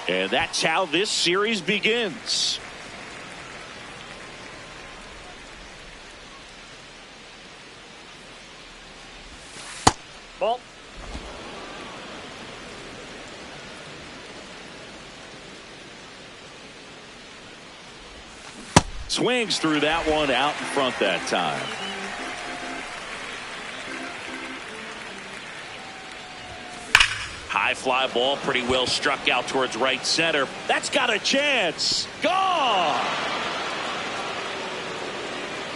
And that's how this series begins. Ball. Swings through that one out in front that time. High fly ball, pretty well struck out towards right center. That's got a chance. Gone.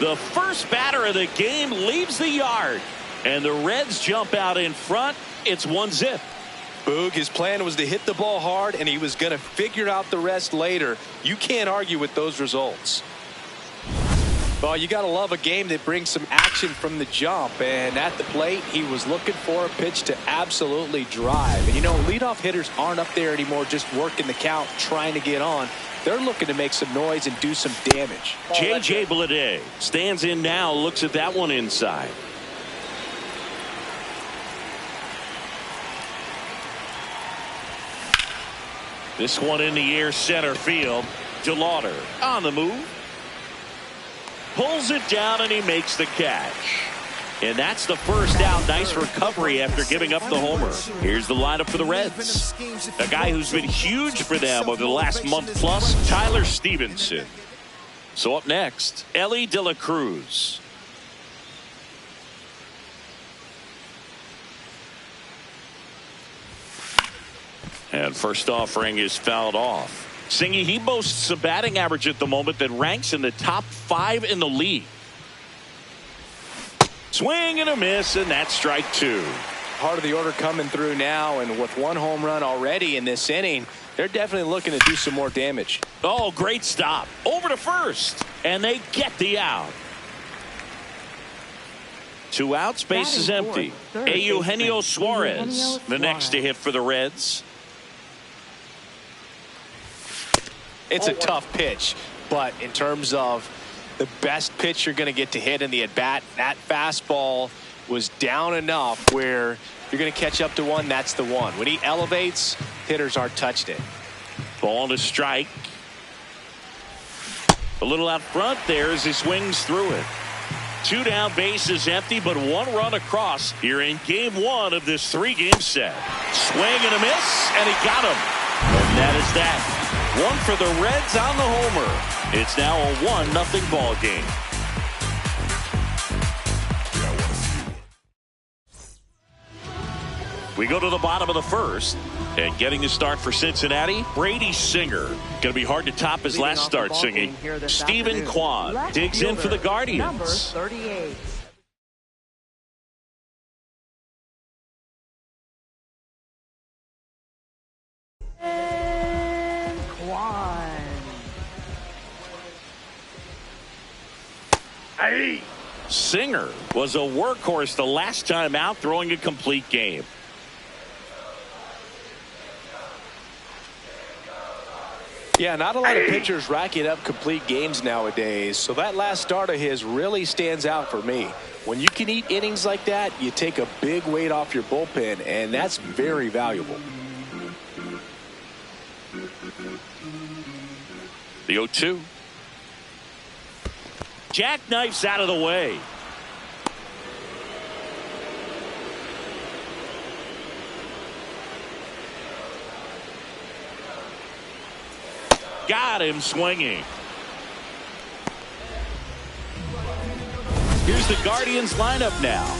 The first batter of the game leaves the yard, and the Reds jump out in front. It's 1-0. Boog, his plan was to hit the ball hard, and he was going to figure out the rest later. You can't argue with those results. Well, you got to love a game that brings some action from the jump, and at the plate he was looking for a pitch to absolutely drive. And you know, leadoff hitters aren't up there anymore just working the count, trying to get on. They're looking to make some noise and do some damage. J.J. Bleday stands in now, looks at that one inside. This one in the air, center field. DeLauder on the move. Pulls it down, and he makes the catch. And that's the first out. Nice recovery after giving up the homer. Here's the lineup for the Reds. A guy who's been huge for them over the last month plus, Tyler Stevenson. So up next, Ellie De La Cruz. And first offering is fouled off. Singy, he boasts a batting average at the moment that ranks in the top 5 in the league. Swing and a miss, and that's strike 2. Part of the order coming through now, and with one home run already in this inning, they're definitely looking to do some more damage. Oh, great stop. Over to first, and they get the out. 2 outs, base is empty. Eugenio Suarez, the next to hit for the Reds. It's a tough pitch, but in terms of the best pitch you're going to get to hit in the at-bat, that fastball was down enough where you're going to catch up to one. That's the one. When he elevates, hitters aren't touched it. Ball to strike. A little out front there as he swings through it. 2 down, base is empty, but 1 run across here in game 1 of this 3-game set. Swing and a miss, and he got him. And that is that. 1 for the Reds on the homer. It's now a 1-0 ball game. We go to the bottom of the first, and getting the start for Cincinnati, Brady Singer. Going to be hard to top his last start, singing. Stephen Kwan digs in for the Guardians. Number 38. Singer was a workhorse the last time out, throwing a complete game. Yeah, not a lot of pitchers racking up complete games nowadays, so that last start of his really stands out for me. When you can eat innings like that, you take a big weight off your bullpen, and that's very valuable. The 0-2. Jackknifes out of the way. Got him swinging. Here's the Guardians lineup now.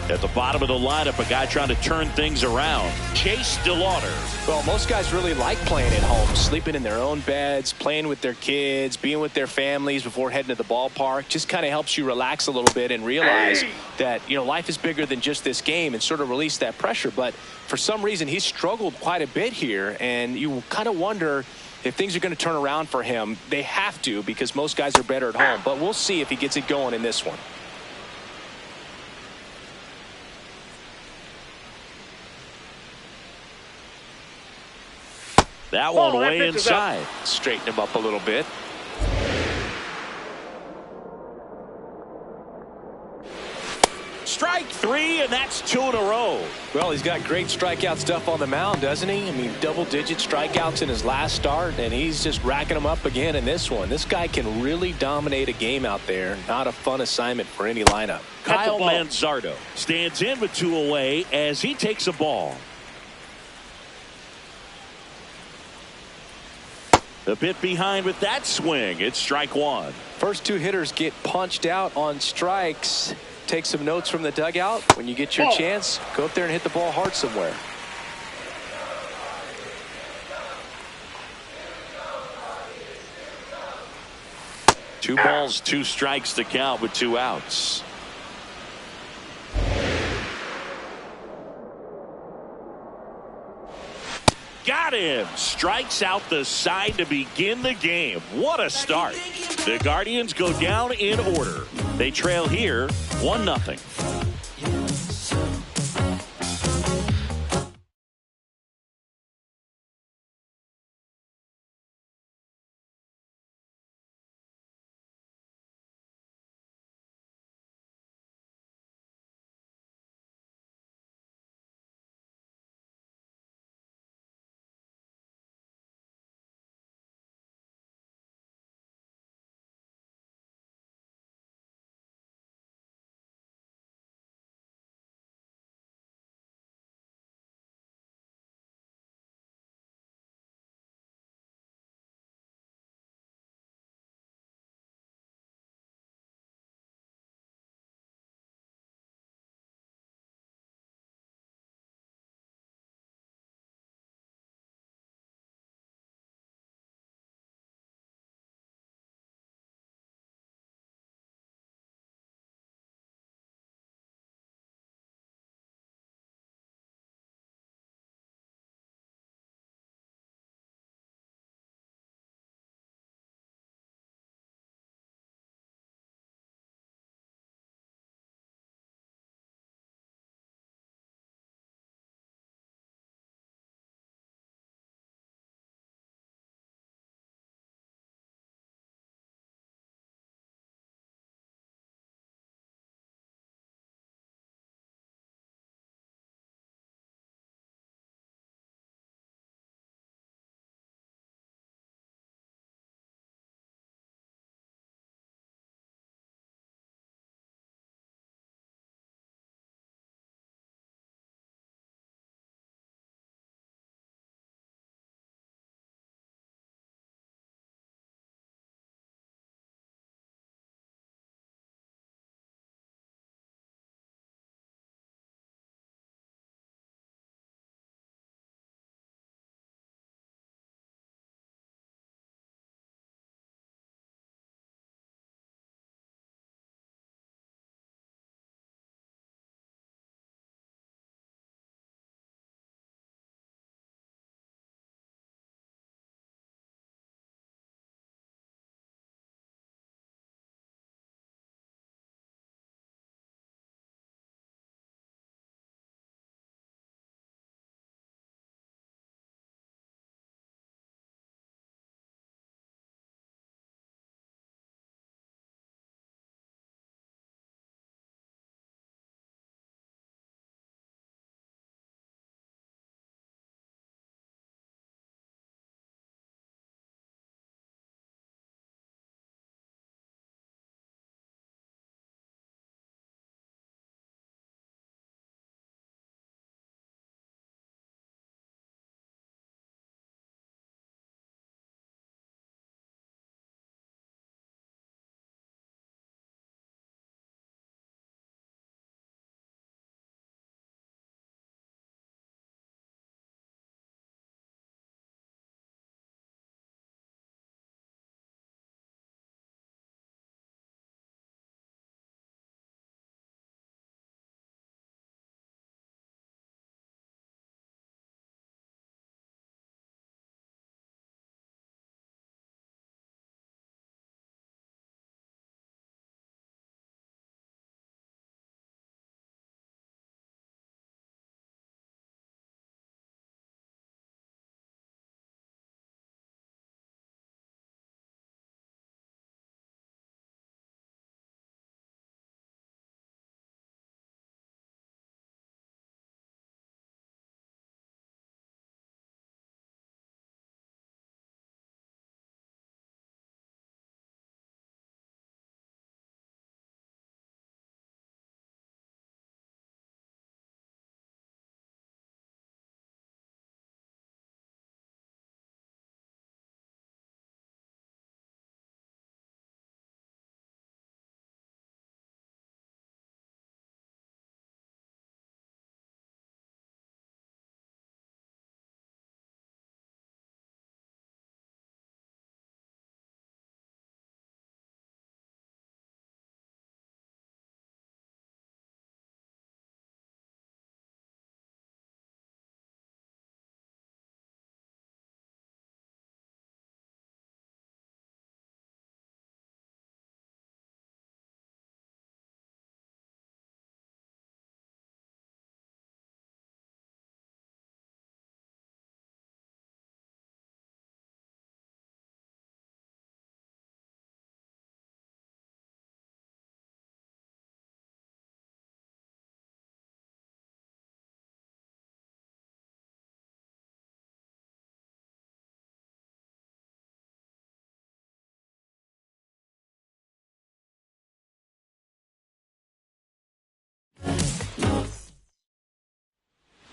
At the bottom of the lineup, a guy trying to turn things around. Chase DeLauder. Well, most guys really like playing at home, sleeping in their own beds, playing with their kids, being with their families before heading to the ballpark. Just kind of helps you relax a little bit and realize that, you know, life is bigger than just this game and sort of release that pressure. But for some reason, he's struggled quite a bit here, and you kind of wonder if things are going to turn around for him. They have to, because most guys are better at home. But we'll see if he gets it going in this one. That one way inside. Straighten him up a little bit. Strike 3, and that's 2 in a row. Well, he's got great strikeout stuff on the mound, doesn't he? I mean, double-digit strikeouts in his last start, and he's just racking them up again in this one. This guy can really dominate a game out there. Not a fun assignment for any lineup. Kyle Manzardo stands in with 2 away as he takes a ball. A bit behind with that swing. It's strike 1. First 2 hitters get punched out on strikes. Take some notes from the dugout. When you get your chance, go up there and hit the ball hard somewhere. Two balls, 2 strikes to count with 2 outs. Got him. Strikes out the side to begin the game. What a start. The Guardians go down in order. They trail here 1-0.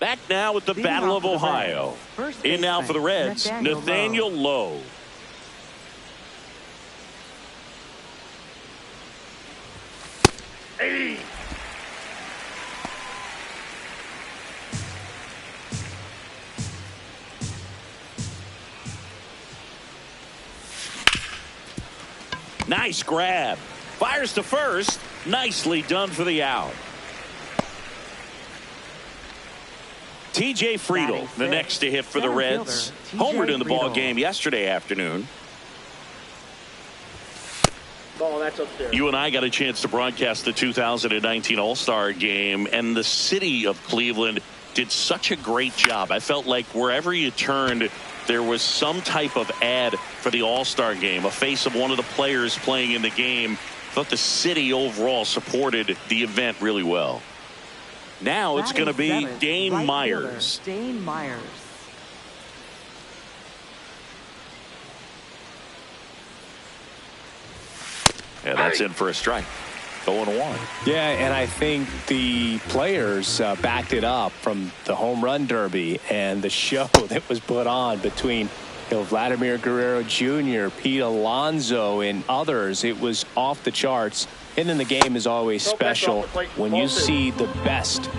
Back now at the Battle of Ohio. In now for the Reds, Nathaniel Lowe. Hey. Nice grab. Fires to first. Nicely done for the out. TJ Friedel, the next to hit for the Reds. Homered in the ball game yesterday afternoon. Ball, that's upstairs. You and I got a chance to broadcast the 2019 All-Star game, and the city of Cleveland did such a great job. I felt like wherever you turned, there was some type of ad for the All-Star game, a face of one of the players playing in the game. I thought the city overall supported the event really well. Now it's going to be Dane Myers. Dane Myers. Yeah, that's in for a strike. 0-1. Yeah, and I think the players backed it up from the home run derby and the show that was put on between Vladimir Guerrero Jr., Pete Alonso, and others. It was off the charts. And then the game is always special when you see the best.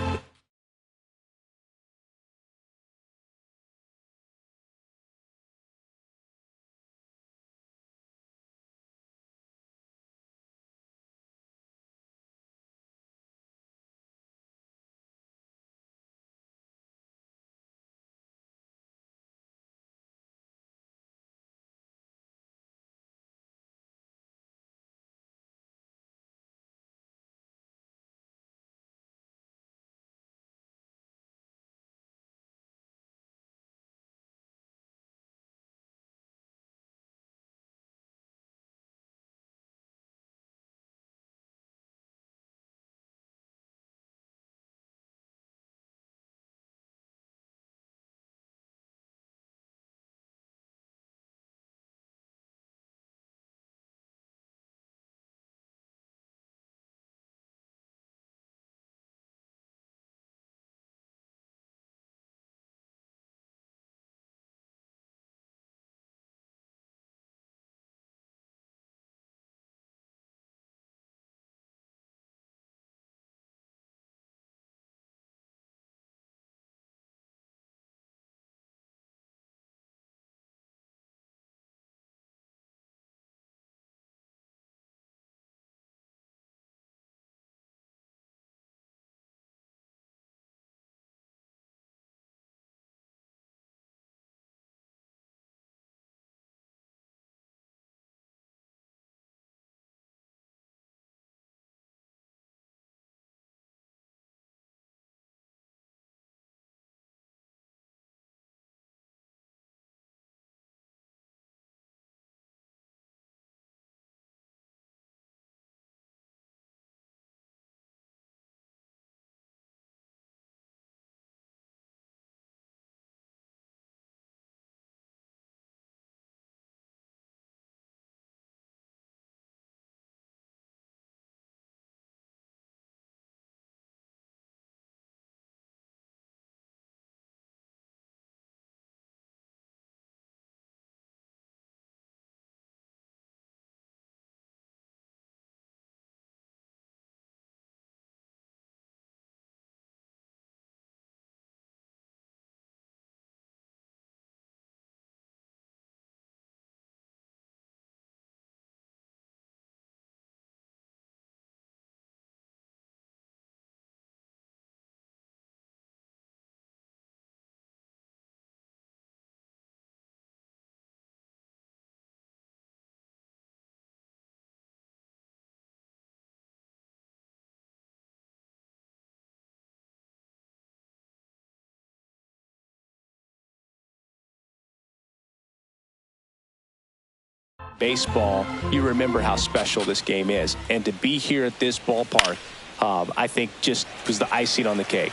Baseball, you remember how special this game is. And to be here at this ballpark, I think just was the icing on the cake.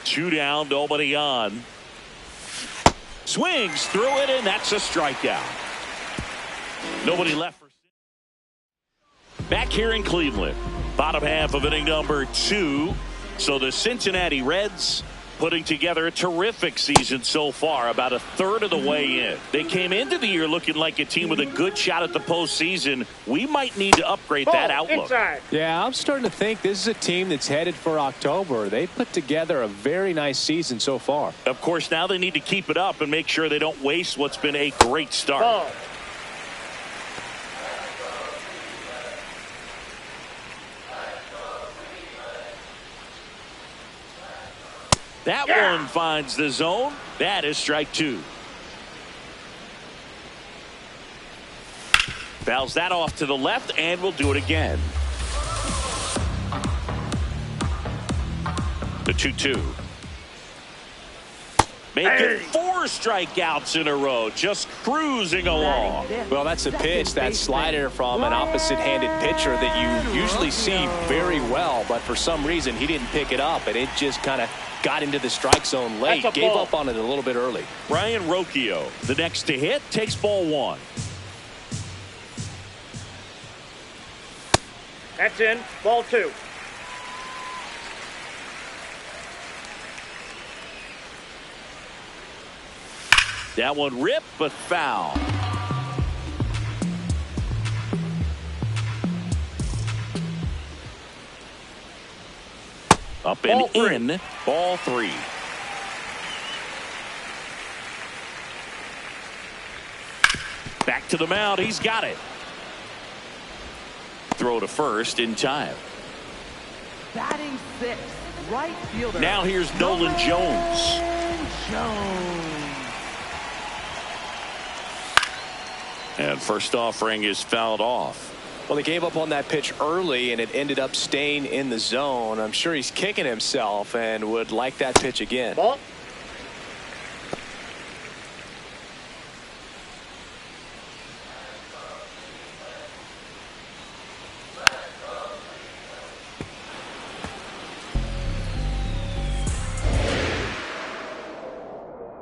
2 down, nobody on. Swings through it, and that's a strikeout. Nobody left. Back here in Cleveland, Bottom half of inning number 2. So the Cincinnati Reds putting together a terrific season so far, about a third of the way in. They came into the year looking like a team with a good shot at the postseason. We might need to upgrade that outlook. Inside. Yeah, I'm starting to think this is a team that's headed for October. They put together a very nice season so far. Of course, now they need to keep it up and make sure they don't waste what's been a great start. Ball. That one finds the zone. That is strike 2. Fouls that off to the left, and we'll do it again. The 2-2. Making 4 strikeouts in a row, just cruising along. Well, that's a pitch, that slider from an opposite-handed pitcher that you usually see very well, but for some reason he didn't pick it up, and it just kind of got into the strike zone late, gave up on it a little bit early. Brian Rocchio, the next to hit, takes ball 1. That's in. Ball 2. That one ripped, but foul. Up and in. Ball 3. Back to the mound. He's got it. Throw to first in time. Batting 6, right fielder. Now here's Nolan Jones. And first offering is fouled off. Well, he gave up on that pitch early, and it ended up staying in the zone. I'm sure he's kicking himself and would like that pitch again. Ball.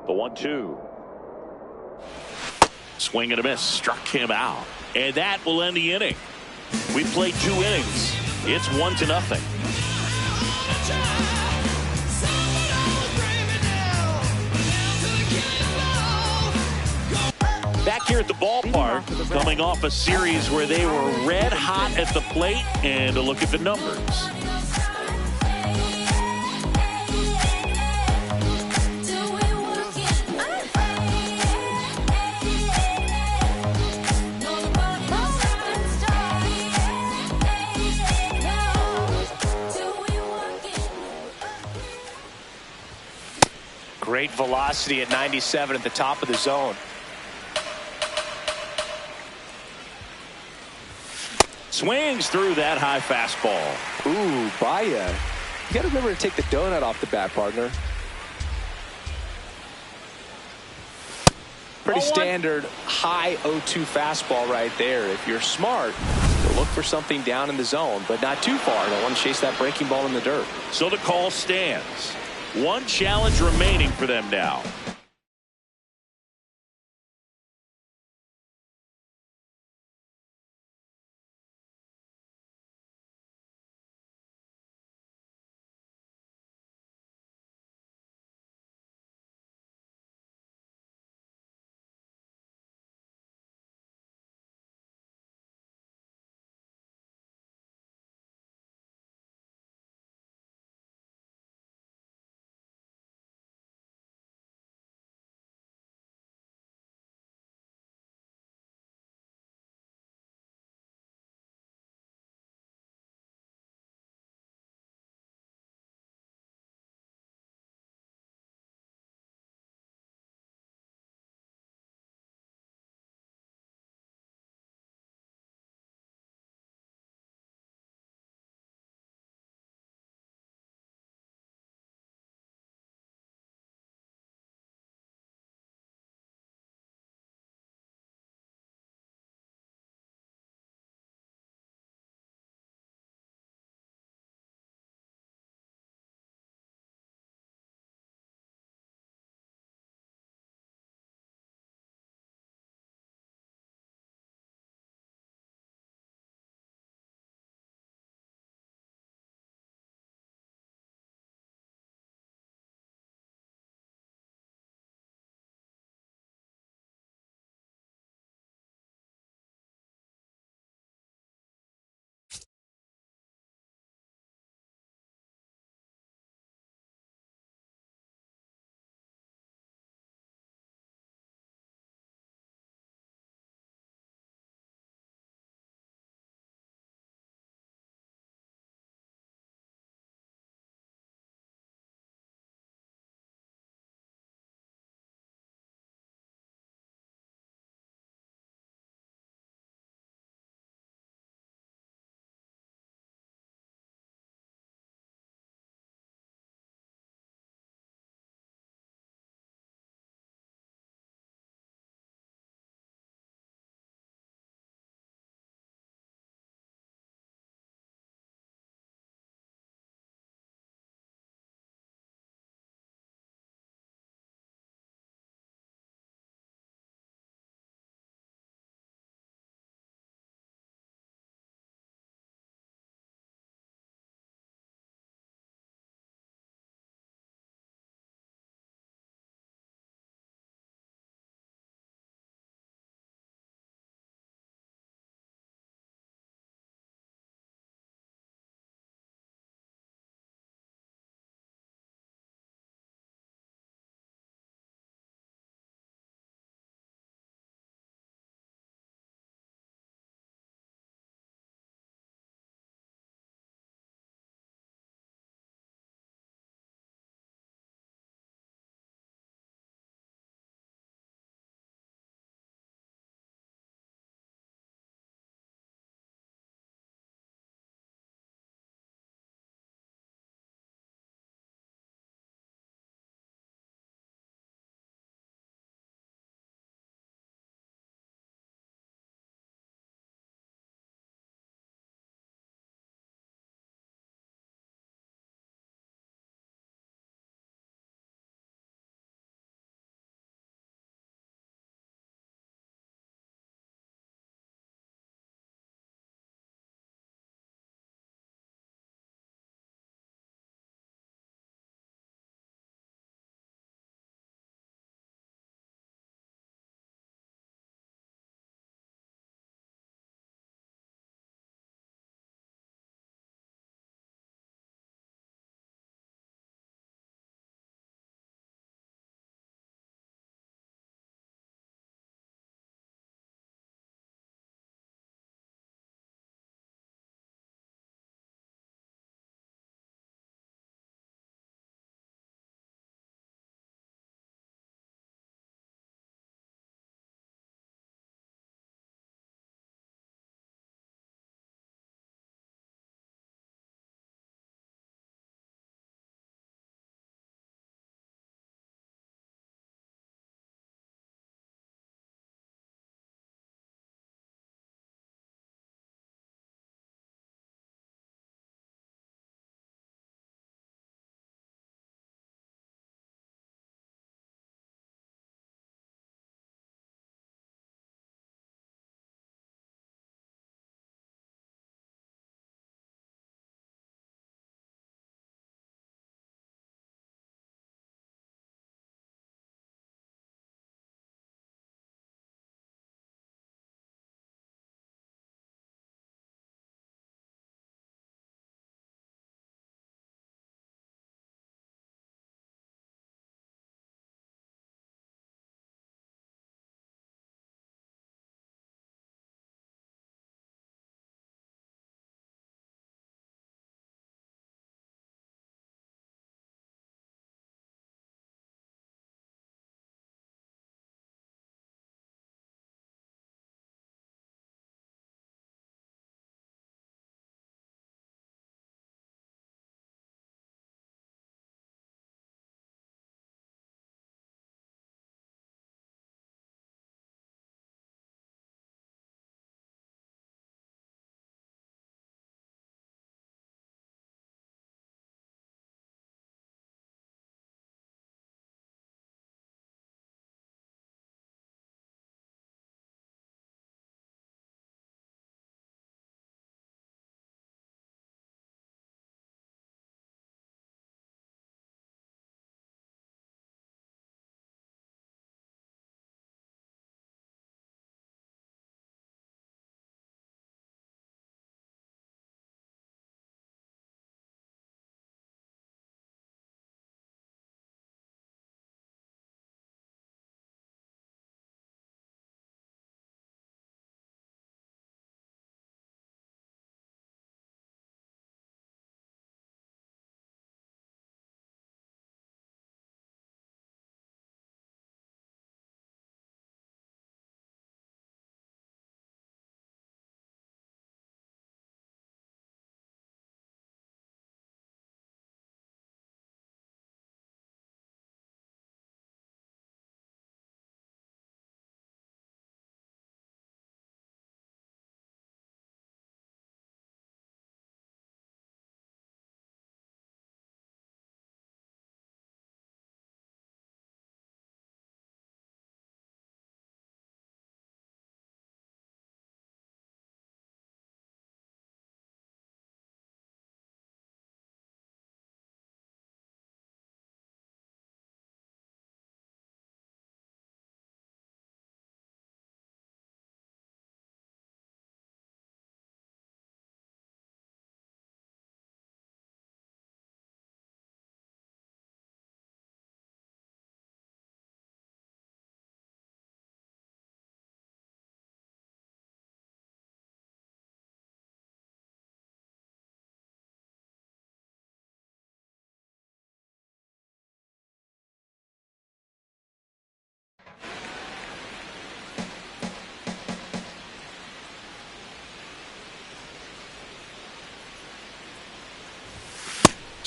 The 1-2. Swing and a miss. Struck him out. And that will end the inning. We played 2 innings. It's 1-0. Back here at the ballpark, coming off a series where they were red hot at the plate, and a look at the numbers. Great velocity at 97 at the top of the zone. Swings through that high fastball. Ooh, Baya. You got to remember to take the donut off the bat, partner. Pretty standard high 0-2 fastball right there. If you're smart, you'll look for something down in the zone, but not too far. Don't want to chase that breaking ball in the dirt. So the call stands. 1 challenge remaining for them now.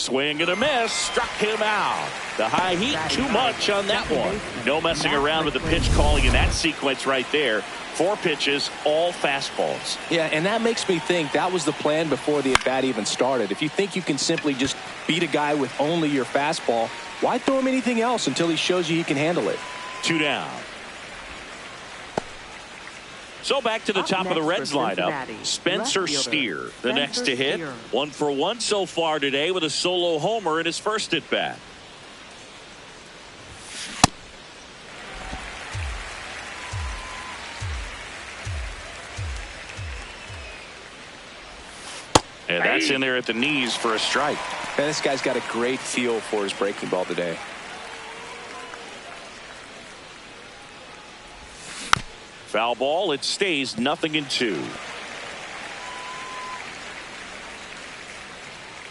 Swing and a miss. Struck him out. The high heat, too much on that one. No messing around with the pitch calling in that sequence right there. 4 pitches, all fastballs. Yeah, and that makes me think that was the plan before the at-bat even started. If you think you can simply just beat a guy with only your fastball, why throw him anything else until he shows you he can handle it? 2 down. So back to the top of the Reds lineup. Spencer Steer, the next to hit. 1 for 1 so far today with a solo homer in his first at bat. And that's in there at the knees for a strike. Man, this guy's got a great feel for his breaking ball today. Foul ball. It stays 0-2.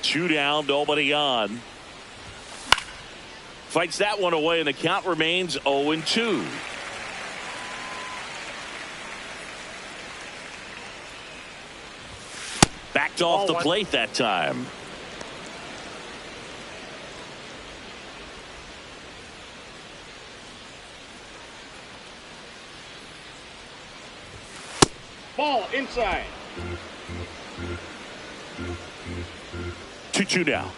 2 down, nobody on. Fights that one away, and the count remains 0-2. Backed off the plate that time. Ball inside. 2-2 now.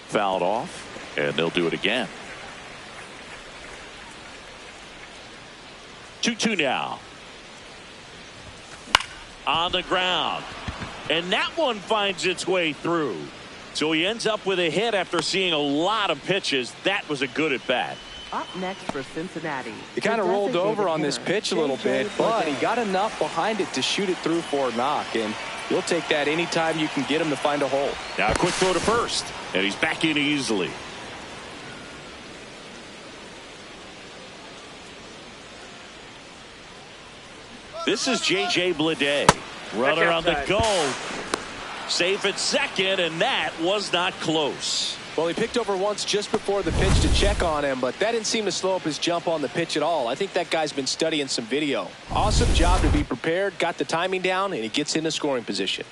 Fouled off, and they'll do it again. 2-2 now. On the ground, and that one finds its way through. So he ends up with a hit after seeing a lot of pitches. That was a good at bat. Up next for Cincinnati. He kind of rolled over on this pitch a little bit, but he got enough behind it to shoot it through for a knock, and you'll take that anytime you can get him to find a hole. Now a quick throw to first, and he's back in easily. This is J.J. Bleday. Runner on the go. Safe at second, and that was not close. Well, he picked over once just before the pitch to check on him, but that didn't seem to slow up his jump on the pitch at all. I think that guy's been studying some video. Awesome job to be prepared, got the timing down, and he gets into scoring position.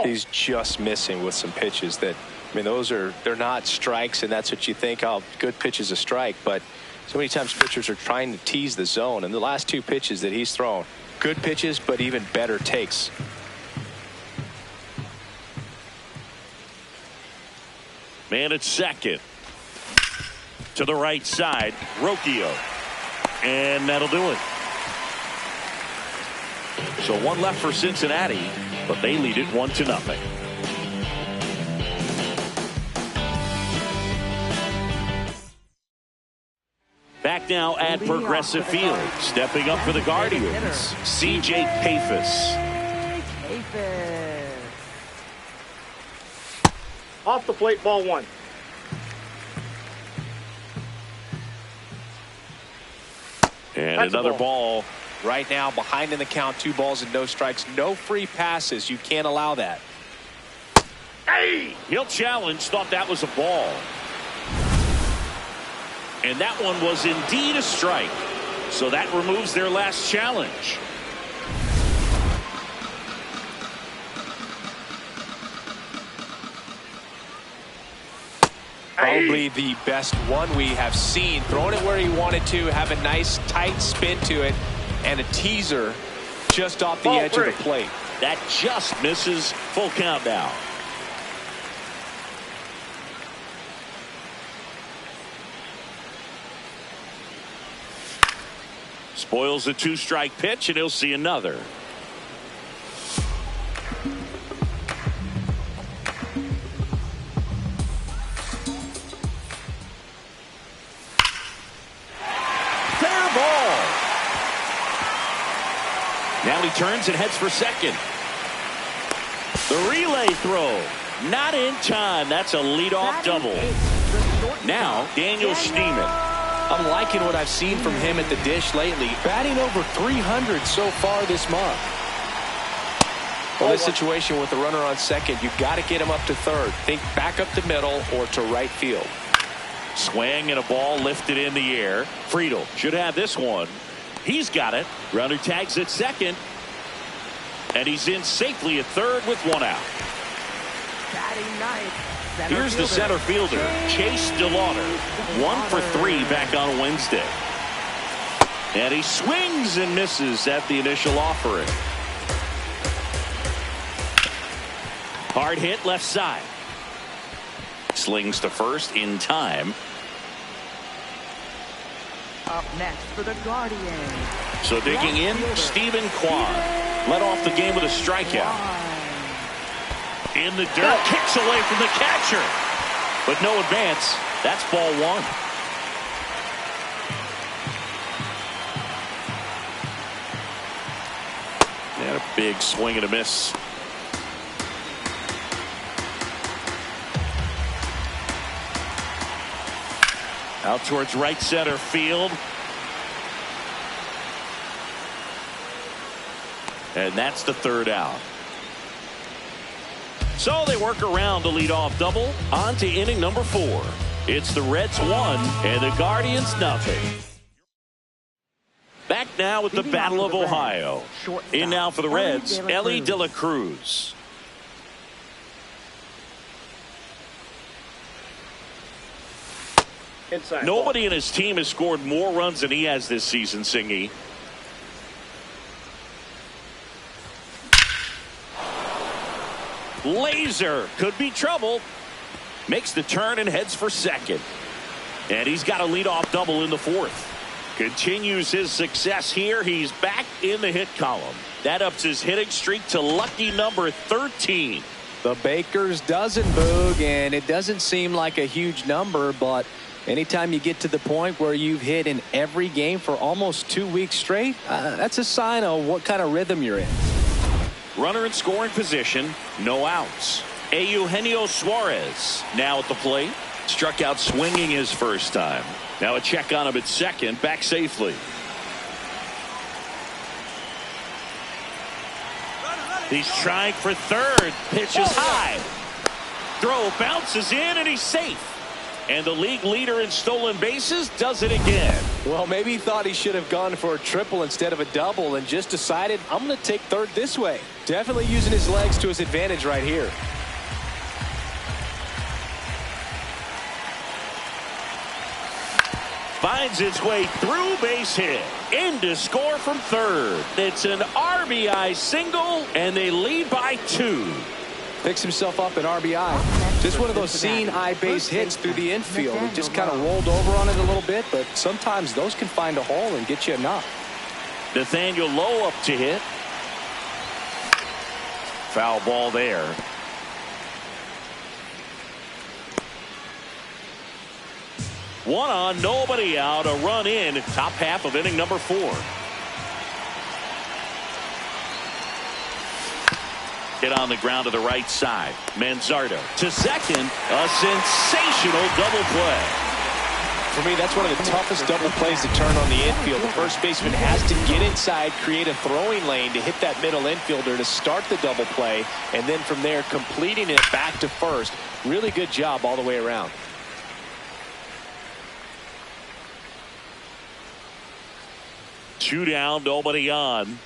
He's just missing with some pitches that, I mean, they're not strikes, and that's what you think, oh, good pitch is a strike, but so many times pitchers are trying to tease the zone, and the last 2 pitches that he's thrown, good pitches, but even better takes. Man at second. To the right side, Rocchio. And that'll do it. So 1 left for Cincinnati, but they lead it 1-0. Back now at Progressive Field. Stepping up for the Guardians, C.J. Pafis. Off the plate, ball 1. And that's another ball. Right now, behind in the count, 2 balls and no strikes. No free passes. You can't allow that. Hey! He'll challenge. Thought that was a ball. And that one was indeed a strike. So that removes their last challenge. Probably the best one we have seen. Throwing it where he wanted to, have a nice tight spin to it, and a teaser just off the edge of the plate. That just misses. Full count now. Spoils a 2-strike pitch, and he'll see another. Fair ball. Now he turns and heads for second. The relay throw. Not in time. That's a leadoff double. Now Daniel Schneemann. I'm liking what I've seen from him at the dish lately. Batting over 300 so far this month. Well, this situation with the runner on second, you've got to get him up to third. Think back up the middle or to right field. Swing and a ball lifted in the air. Friedel should have this one. He's got it. Runner tags at second. And he's in safely at third with one out. Batting ninth. Here's the center fielder, Chase DeLauder. 1 for 3 back on Wednesday. And he swings and misses at the initial offering. Hard hit left side. Slings to first in time. Up next for the Guardians. So digging in, Stephen Kwan led off the game with a strikeout. In the dirt, kicks away from the catcher. But no advance. That's ball one. And a big swing and a miss. Out towards right center field. And that's the third out. So they work around the leadoff double. On to inning number 4. It's the Reds 1 and the Guardians nothing. Back now with the Battle of Ohio. In now for the Reds, Ellie De La Cruz. Inside. Nobody in his team has scored more runs than he has this season, Singy. Laser could be trouble. Makes the turn and heads for second. And he's got a leadoff double in the 4th. Continues his success here. He's back in the hit column. That ups his hitting streak to lucky number 13. The Baker's dozen, Boog, and it doesn't seem like a huge number, but anytime you get to the point where you've hit in every game for almost 2 weeks straight, that's a sign of what kind of rhythm you're in. Runner in scoring position, no outs. Eugenio Suarez now at the plate. Struck out swinging his first time. Now a check on him at second, back safely. He's trying for third. Pitch is high. Throw bounces in and he's safe. And the league leader in stolen bases does it again. Well, maybe he thought he should have gone for a triple instead of a double and just decided, I'm going to take third this way. Definitely using his legs to his advantage right here. Finds its way through, base hit. In to score from third. It's an RBI single, and they lead by 2. Picks himself up an RBI. Just one of those seeing eye base hits through the infield. He just kind of rolled over on it a little bit, but sometimes those can find a hole and get you a knock. Nathaniel Lowe up to hit. Foul ball there. One on, nobody out, a run in, top half of inning number 4. Hit on the ground to the right side. Manzardo to second. A sensational double play. For me, that's one of the toughest double plays to turn on the infield. The first baseman has to get inside, create a throwing lane to hit that middle infielder to start the double play, and then from there completing it back to first. Really good job all the way around. Two down, nobody on.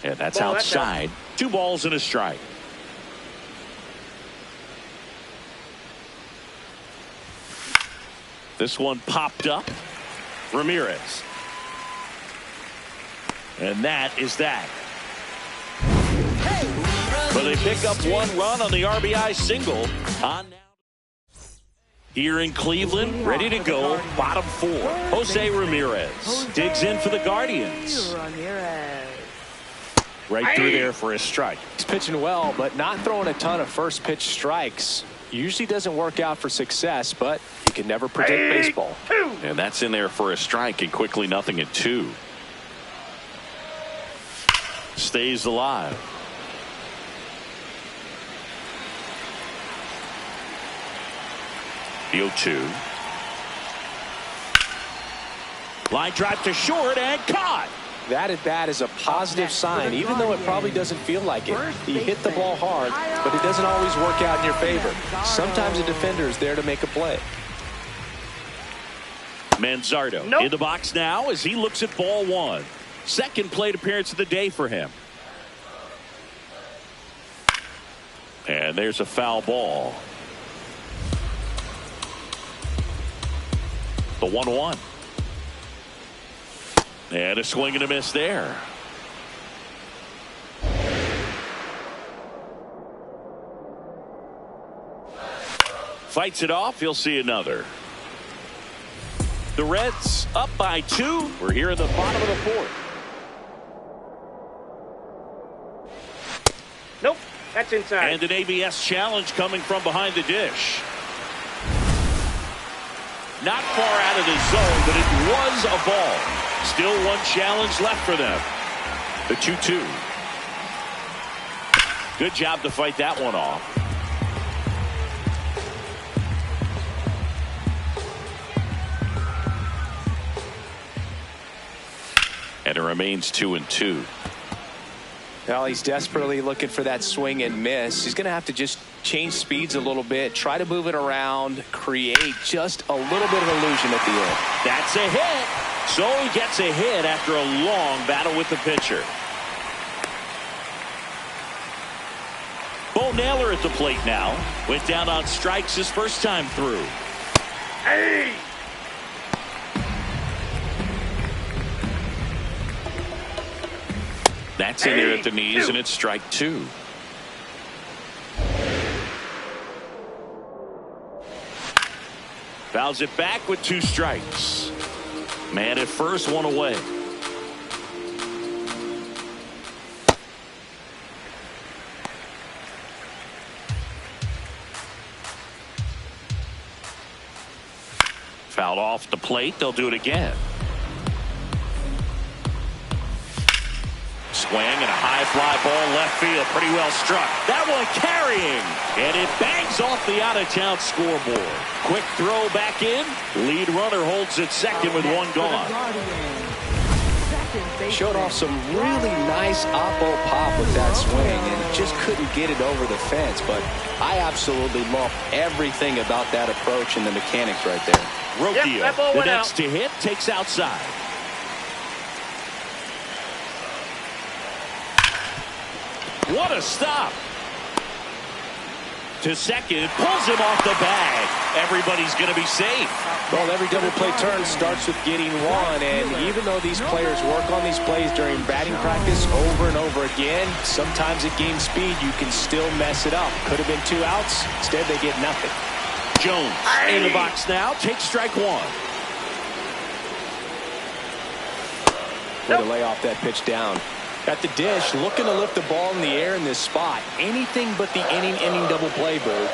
And that's outside. 2 balls and a strike. This one popped up. Ramirez. And that is that. But they pick up 1 run on the RBI single. On now. Here in Cleveland, ready to go, bottom 4. Jose Ramirez digs in for the Guardians. Right through there for a strike. He's pitching well, but not throwing a ton of first pitch strikes. Usually doesn't work out for success, but you can never predict baseball. And that's in there for a strike, and quickly nothing at 2. Stays alive. The 0-2. Line drive to short and caught. That at bat is a positive sign, even though it probably doesn't feel like it. He hit the ball hard, but it doesn't always work out in your favor. Sometimes a defender is there to make a play. Manzardo in the box now as he looks at ball one. Second plate appearance of the day for him. And there's a foul ball. The 1-1. And a swing and a miss there. Fights it off. He'll see another. The Reds up by 2. We're here in the bottom of the fourth. Nope, that's inside. And an ABS challenge coming from behind the dish. Not far out of the zone, but it was a ball. Still one challenge left for them. The 2-2. Good job to fight that one off. And it remains 2-2. Well, he's desperately looking for that swing and miss. He's going to have to just change speeds a little bit, try to move it around, create just a little bit of illusion at the end. That's a hit. So he gets a hit after a long battle with the pitcher. Bo Naylor at the plate now. Went down on strikes his first time through. Hey! That's in there at the knees, and it's strike 2. Fouls it back with 2 strikes. Man at first, 1 away. Fouled off the plate. They'll do it again. Swing and a high fly ball left field. Pretty well struck. That one carrying. And it bangs off the out-of-town scoreboard. Quick throw back in. Lead runner holds at second with 1 gone. Showed off some really nice oppo pop with that swing and just couldn't get it over the fence. But I absolutely love everything about that approach and the mechanics right there. Rocchio, the next to hit, takes outside. What a stop. To second, pulls him off the bag. Everybody's going to be safe. Well, every double play turn starts with getting 1, and even though these players work on these plays during batting practice over and over again, sometimes at game speed you can still mess it up. Could have been 2 outs. Instead, they get nothing. Jones in the box now. Takes strike 1. Way to lay off that pitch down. At the dish, looking to lift the ball in the air in this spot. Anything but the inning double play, Bird.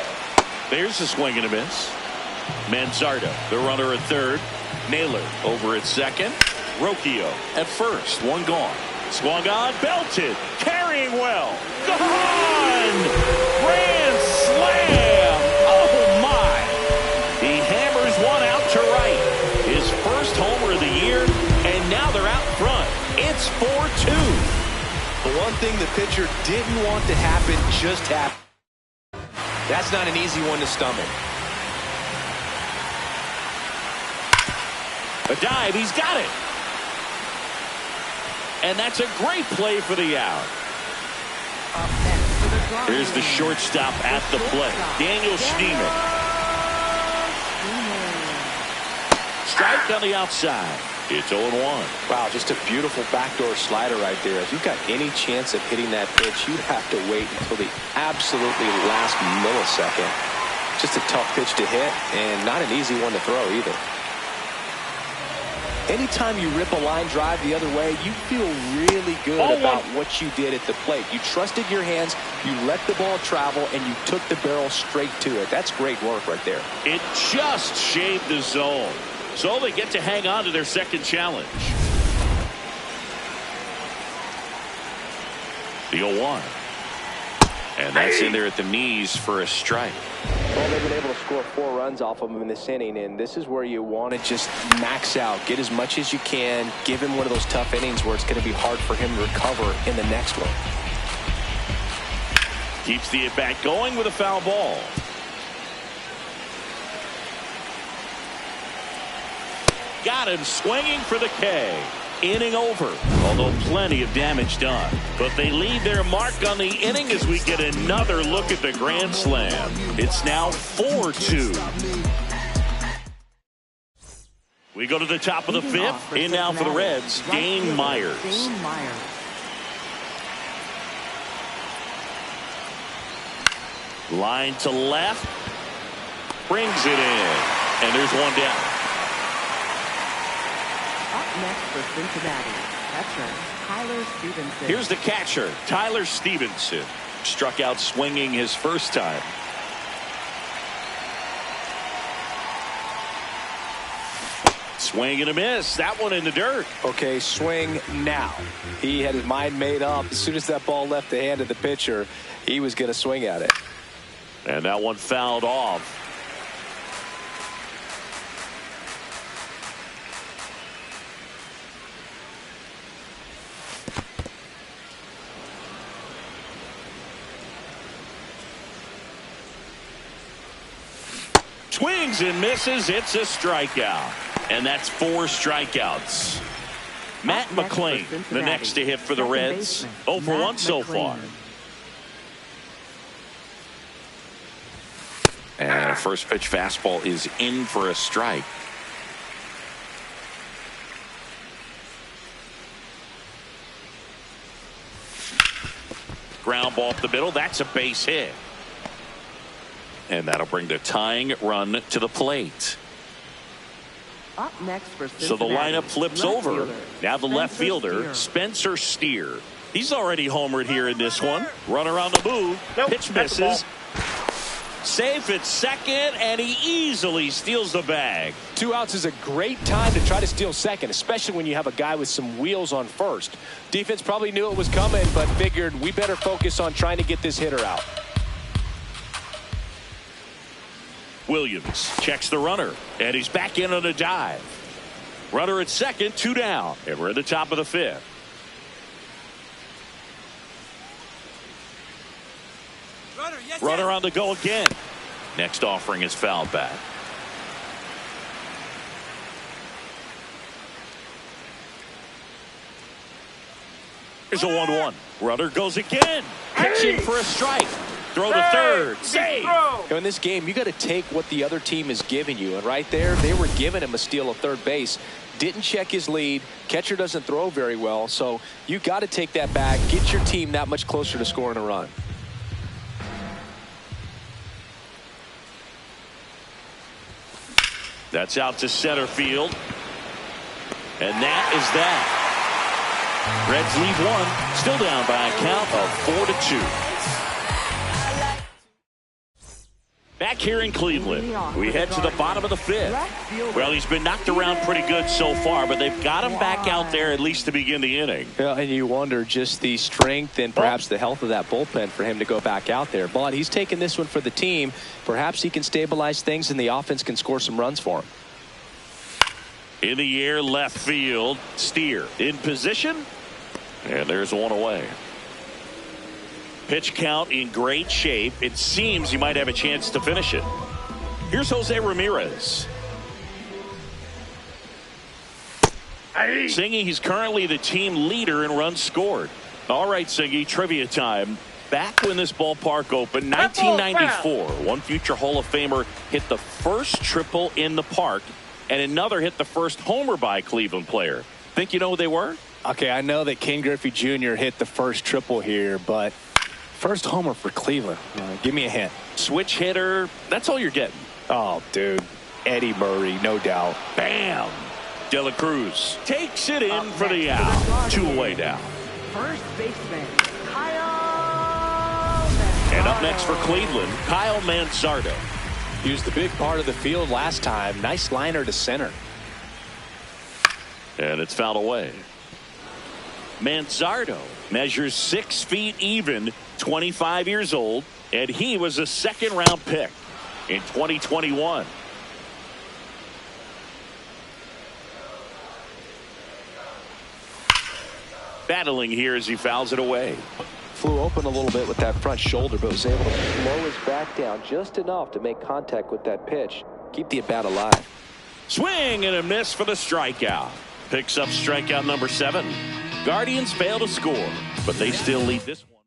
There's a swing and a miss. Manzardo, the runner at third. Naylor over at second. Rocchio at first. 1 gone. Swung on, belted. Carrying well. Gone! Grand slam! Oh, my! He hammers one out to right. His first homer of the year, and now they're out front. It's 4-2. The one thing the pitcher didn't want to happen just happened. That's not an easy one to stomach. A dive, he's got it. And that's a great play for the out. Here's the shortstop at the plate, Daniel Schneemann. Strike on the outside. It's 0-1. Wow, just a beautiful backdoor slider right there. If you've got any chance of hitting that pitch, you'd have to wait until the absolutely last millisecond. Just a tough pitch to hit, and not an easy one to throw either. Anytime you rip a line drive the other way, you feel really good about what you did at the plate. You trusted your hands, you let the ball travel, and you took the barrel straight to it. That's great work right there. It just shaved the zone. So they get to hang on to their second challenge. The 0-1. And that's in there at the knees for a strike. Well, they've been able to score 4 runs off of him in this inning, and this is where you want to just max out, get as much as you can, give him one of those tough innings where it's going to be hard for him to recover in the next one. Keeps the at-bat going with a foul ball. Got him swinging for the K. Inning over, although plenty of damage done. But they leave their mark on the inning as we get another look at the grand slam. It's now 4-2. We go to the top of the 5th. In now for the Reds, Dane Myers. Line to left. Brings it in. And there's one down. Up next for Cincinnati, catcher Tyler Stevenson. Here's the catcher, Tyler Stevenson. Struck out swinging his first time. Swing and a miss. That one in the dirt. Okay, swing now. He had his mind made up. As soon as that ball left the hand of the pitcher, he was going to swing at it. And that one fouled off. Swings and misses. It's a strikeout. And that's 4 strikeouts. Matt McClain, the next to hit for the Reds. 0 for 1 so far. And a first pitch fastball is in for a strike. Ground ball up the middle. That's a base hit. And that'll bring the tying run to the plate. Up next for Cincinnati, so the lineup flips over. fielder, Now the left fielder, Spencer Steer. He's already homered here in this one. Runner on the move. Nope, Pitch that's the misses. Safe at second, and he easily steals the bag. 2 outs is a great time to try to steal second, especially when you have a guy with some wheels on first. Defense probably knew it was coming, but figured we better focus on trying to get this hitter out. Williams checks the runner, and he's back in on a dive. Runner at second, 2 down, and we're at the top of the 5th. Runner on the go again. Next offering is fouled back. Here's a 1-1. Runner goes again. Pitching for a strike. Throw to third. Save. In this game, you got to take what the other team is giving you. And right there, they were giving him a steal of third base. Didn't check his lead. Catcher doesn't throw very well. So you got to take that back. Get your team that much closer to scoring a run. That's out to center field. And that is that. Reds lead 1. Still down by a count of 4-2. Back here in Cleveland, we head to the bottom of the 5th. Well, he's been knocked around pretty good so far, but they've got him back out there at least to begin the inning. Yeah, and you wonder just the strength and perhaps the health of that bullpen for him to go back out there. But he's taking this one for the team. Perhaps he can stabilize things and the offense can score some runs for him. In the air, left field. Steer in position. And there's one away. Pitch count in great shape. It seems you might have a chance to finish it. Here's Jose Ramirez. Singy, he's currently the team leader in runs scored. All right, Singy, trivia time. Back when this ballpark opened, 1994, one future Hall of Famer hit the first triple in the park, and another hit the first homer by a Cleveland player. Think you know who they were? Okay, I know that Ken Griffey Jr. hit the first triple here, but first homer for Cleveland. Give me a hint. Switch hitter. That's all you're getting. Oh, dude. Eddie Murray, no doubt. Bam. De La Cruz takes it in for the out. 2 away now. First baseman, Kyle Manzardo. And up next for Cleveland, Kyle Manzardo. Used the big part of the field last time. Nice liner to center. And it's fouled away. Manzardo measures 6 feet even, 25 years old, and he was a second-round pick. in 2021. Battling here as he fouls it away. Flew open a little bit with that front shoulder, but was able to slow his back down just enough to make contact with that pitch. Keep the at-bat alive. Swing and a miss for the strikeout. Picks up strikeout number 7. Guardians fail to score, but they still lead this one.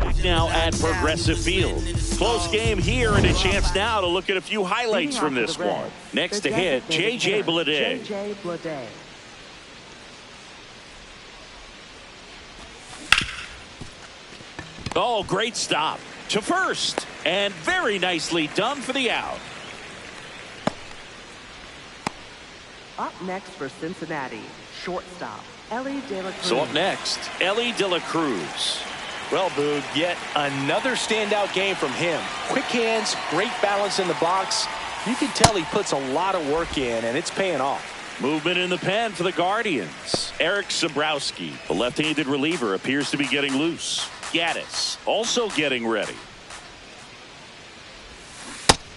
Back now at Progressive Field. Close game here and a chance now to look at a few highlights from this one. Next to hit, J.J. Bleday. Oh, great stop to first, and very nicely done for the out. Up next for Cincinnati, shortstop, Ellie De La Cruz. So up next, Ellie De La Cruz. Well, Boog, yet another standout game from him. Quick hands, great balance in the box. You can tell he puts a lot of work in, and it's paying off. Movement in the pen for the Guardians. Eric Sabrowski, the left-handed reliever, appears to be getting loose. Gaddis also getting ready.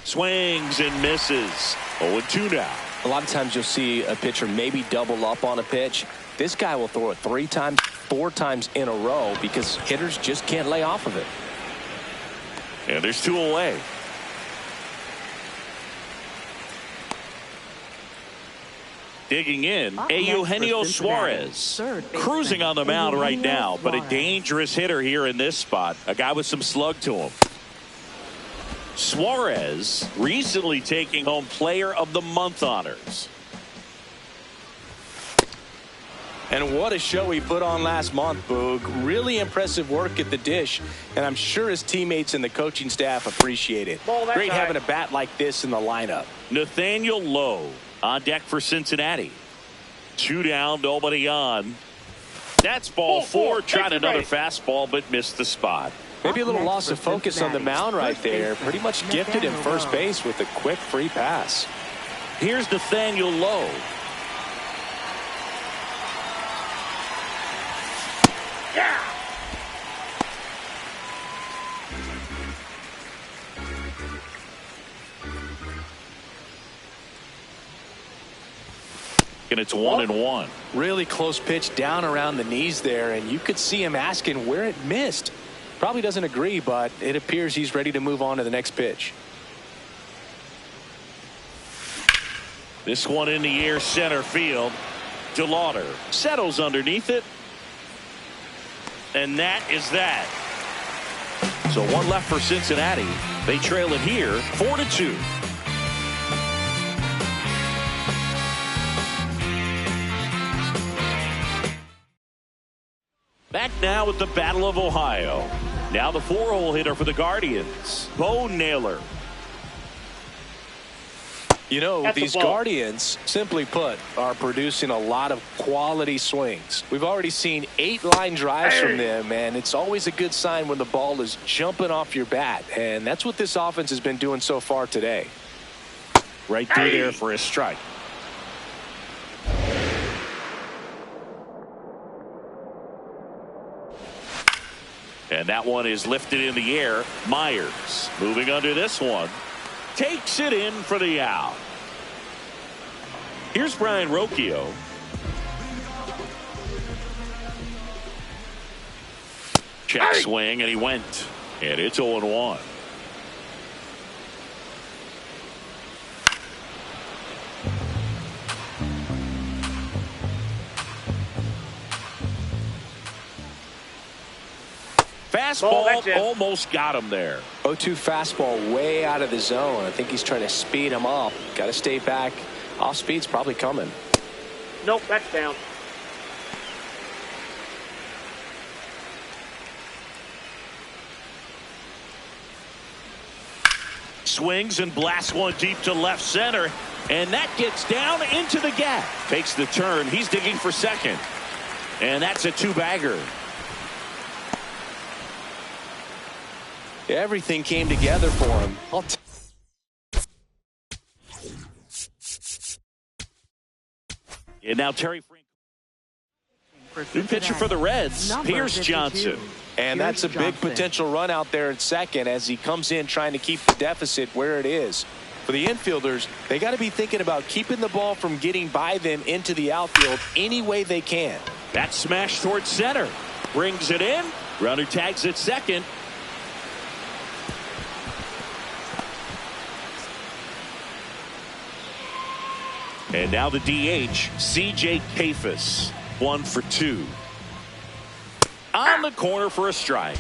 Swings and misses. 0-2 now. A lot of times you'll see a pitcher maybe double up on a pitch. This guy will throw it 3 times, 4 times in a row because hitters just can't lay off of it. And there's 2 away. Digging in, Eugenio Suarez, cruising on the mound right now, but a dangerous hitter here in this spot. A guy with some slug to him. Suarez recently taking home Player of the Month honors. And what a show he put on last month, Boog. Really impressive work at the dish, and I'm sure his teammates and the coaching staff appreciate it. Great having a bat like this in the lineup. Nathaniel Lowe on deck for Cincinnati. 2 down, nobody on. That's ball 4. Tried another fastball, but missed the spot. Maybe a little loss of focus on the mound right there. Pretty much gifted him first base with a quick free pass. Here's Nathaniel Lowe. Yeah! And it's 1-1. Really close pitch down around the knees there, and you could see him asking where it missed. Probably doesn't agree, but it appears he's ready to move on to the next pitch. This one in the air, center field. DeLauder settles underneath it. And that is that. So 1 left for Cincinnati. They trail it here, 4-2. Back now at the Battle of Ohio. Now the 4-hole hitter for the Guardians, Bo Naylor. You know, these Guardians, simply put, are producing a lot of quality swings. We've already seen 8 line drives from them, and it's always a good sign when the ball is jumping off your bat. And that's what this offense has been doing so far today. Right through there for a strike. And that one is lifted in the air. Myers moving under this one. Takes it in for the out. Here's Brian Rocchio. Check swing, and he went. And it's 0-1. Fastball almost got him there. 0-2 fastball way out of the zone. I think he's trying to speed him up. Got to stay back. Off speed's probably coming. Nope, that's down. Swings and blasts one deep to left center. And that gets down into the gap. Takes the turn. He's digging for second. And that's a 2-bagger. Everything came together for him. And now Terry Frank. New pitcher for the Reds, Pierce Johnson. And that's a big potential run out there at second as he comes in trying to keep the deficit where it is. For the infielders, they got to be thinking about keeping the ball from getting by them into the outfield any way they can. That smash towards center. Brings it in. Runner tags at second. And now the DH, C.J. Kafis. 1 for 2. On the corner for a strike.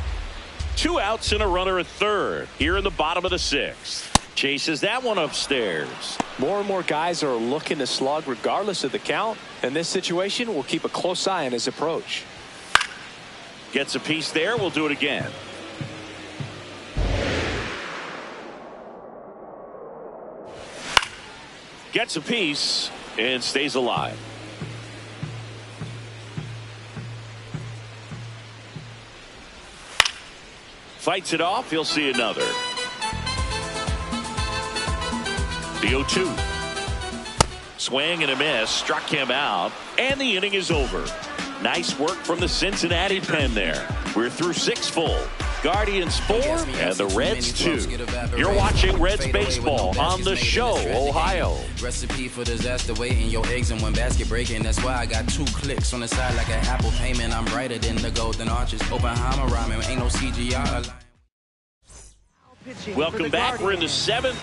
2 outs and a runner at third here in the bottom of the 6th. Chases that one upstairs. More and more guys are looking to slug regardless of the count. In this situation, we'll keep a close eye on his approach. Gets a piece there. We'll do it again. Gets a piece and stays alive. Fights it off. He'll see another. The 0-2. Swing and a miss. Struck him out. And the inning is over. Nice work from the Cincinnati pen there. We're through 6 full. Guardians 4 and the Reds 2. You're watching Reds baseball on the show, Ohio. Recipe for disaster, waiting your eggs in one basket breaking. That's why I got 2 clicks on the side like an Apple payment. I'm brighter than the golden arches. Oppenheimer rhyming, ain't no CGI. Welcome back. We're in the 7th.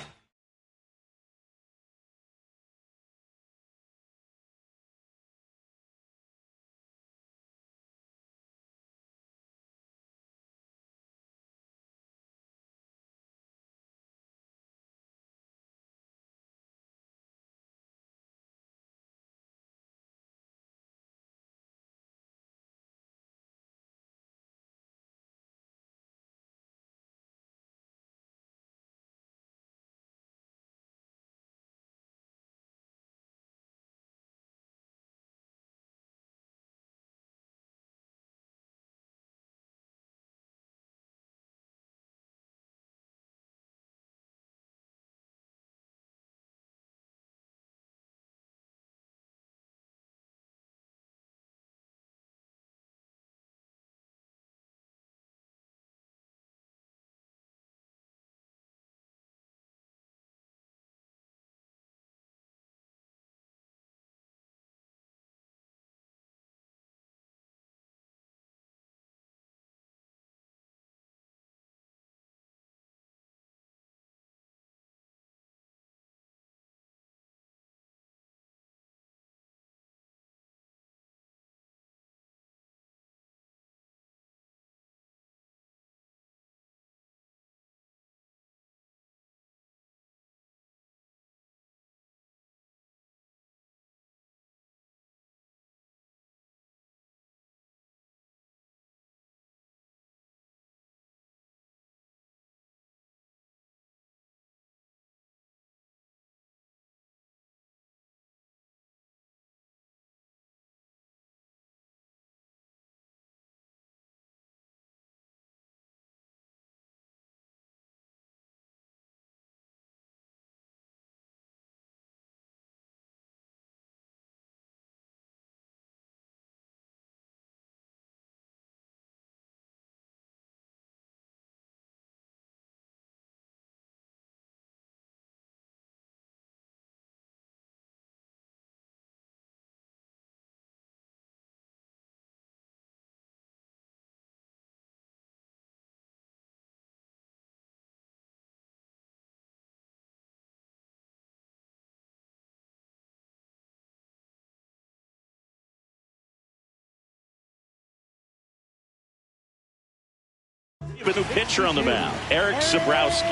A new pitcher on the mound, Eric Zabrowski.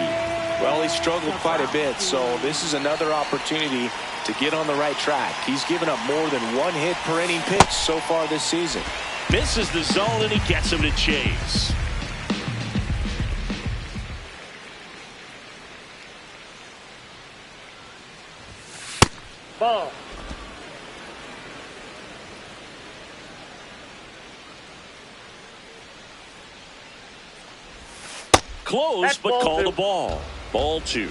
Well, he struggled quite a bit, so this is another opportunity to get on the right track. He's given up more than 1 hit per inning pitch so far this season. Misses the zone and he gets him to chase. Ball. Close, That's but ball call 2. the ball. Ball 2.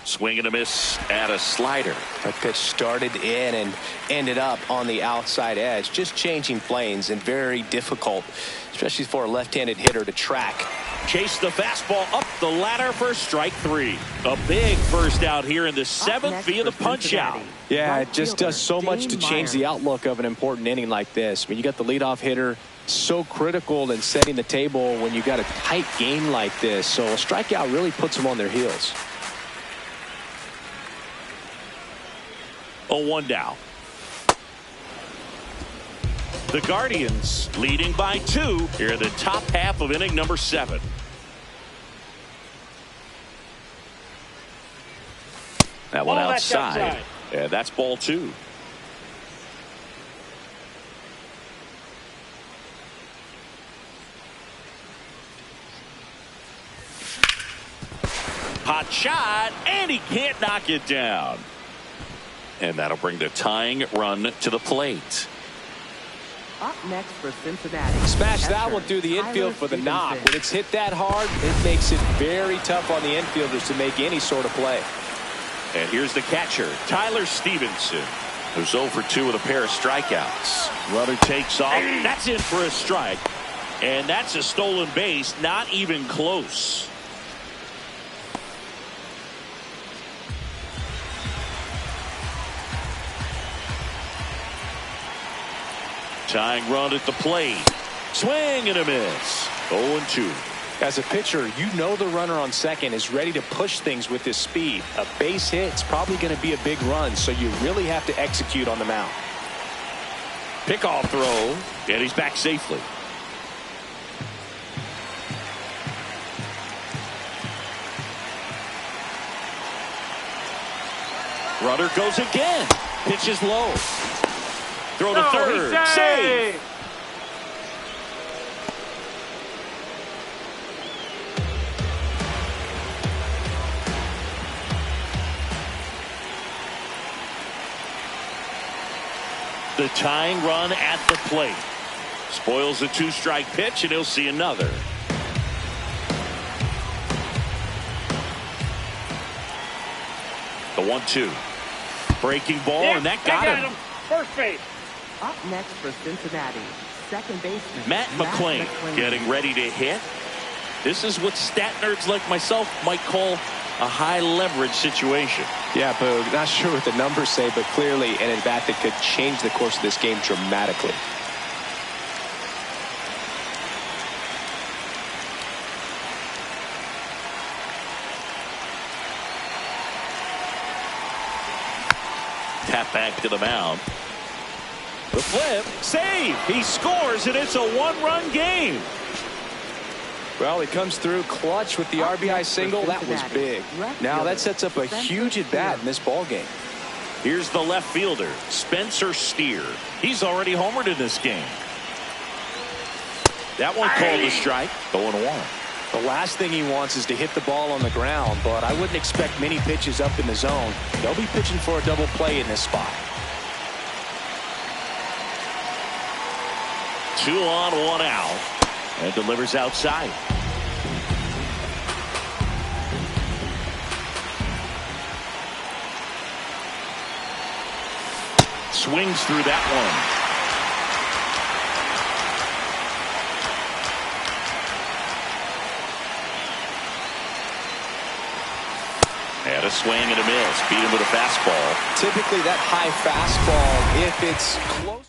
Swing and a miss at a slider. That pitch started in and ended up on the outside edge. Just changing planes and very difficult, especially for a left-handed hitter to track. Chase the fastball up the ladder for strike 3. A big first out here in the 7th via the punch out. Yeah, it just does so much to change the outlook of an important inning like this. I mean, you got the leadoff hitter, so critical in setting the table when you got a tight game like this. So a strikeout really puts them on their heels. 0-1 now. The Guardians leading by 2 here in the top half of inning number 7. That one outside. Yeah, that's ball 2. Hot shot, and he can't knock it down. And that'll bring the tying run to the plate. Up next for Cincinnati. Smash that one through the infield for the knock. When it's hit that hard, it makes it very tough on the infielders to make any sort of play. And here's the catcher, Tyler Stevenson, who's 0 for 2 with a pair of strikeouts. Runner takes off. That's in for a strike. And that's a stolen base, not even close. Tying run at the plate. Swing and a miss. 0-2. As a pitcher, you know the runner on second is ready to push things with his speed. A base hit's probably going to be a big run, so you really have to execute on the mound. Pickoff throw, and he's back safely. Runner goes again. Pitch is low. Throw to third. Save. The tying run at the plate. Spoils the 2-strike pitch, and he'll see another. The 1-2. Breaking ball, and that got him. First base. Up next for Cincinnati, second baseman Matt McClain getting ready to hit. This is what stat nerds like myself might call a high leverage situation. Yeah, Boog, not sure what the numbers say, but clearly an at-bat that could change the course of this game dramatically. Tap back to the mound. The flip, save. He scores, and it's a 1-run game. Well, he comes through clutch with the RBI single. That was big. Now that sets up a huge at-bat in this ball game. Here's the left fielder, Spencer Steer. He's already homered in this game. That one called a strike. 0-1. The last thing he wants is to hit the ball on the ground, but I wouldn't expect many pitches up in the zone. They'll be pitching for a double play in this spot. 2 on, 1 out. And delivers outside. Swings through that one. And a swing and a miss. Beat him with a fastball. Typically that high fastball, if it's close.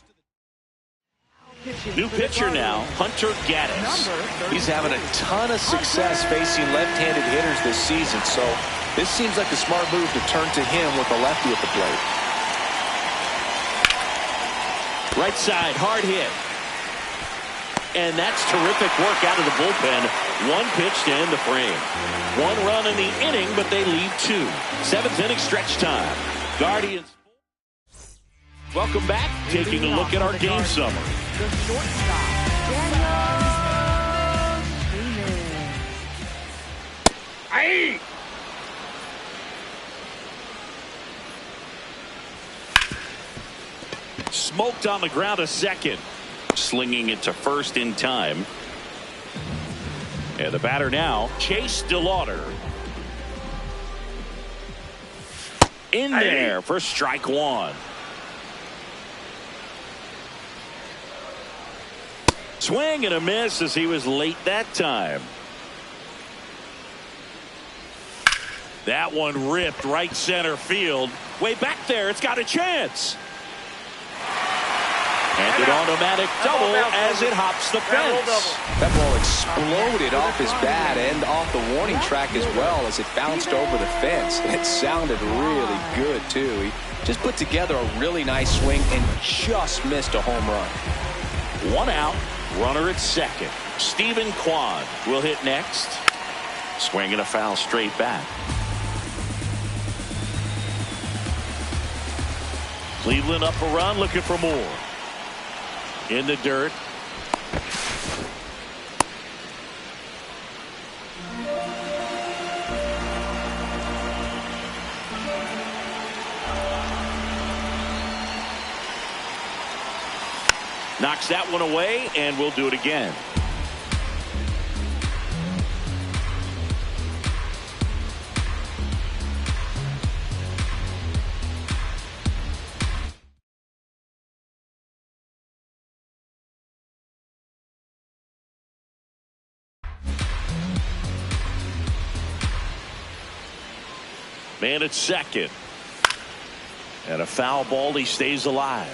New pitcher now, Hunter Gaddis. He's having a ton of success facing left-handed hitters this season, so this seems like a smart move to turn to him with a lefty at the plate. Right side, hard hit. And that's terrific work out of the bullpen. 1 pitch to end the frame. 1 run in the inning, but they leave 2. 7th inning stretch time. Guardians. Welcome back. Taking a look at our game summary. The shortstop, Daniel Aye. Smoked on the ground a second. Slinging it to first in time. And the batter now, Chase DeLauder. In there for strike one. Swing and a miss as he was late that time. That one ripped right center field. Way back there, it's got a chance. And an automatic double as it hops the fence. That ball exploded off his bat and off the warning track as well as it bounced over the fence. It sounded really good, too. He just put together a really nice swing and just missed a home run. One out, runner at second. Stephen Kwan will hit next. Swinging a foul straight back. Cleveland up a run, looking for more. In the dirt. Knocks that one away, and we'll do it again. Man at second. And a foul ball, he stays alive.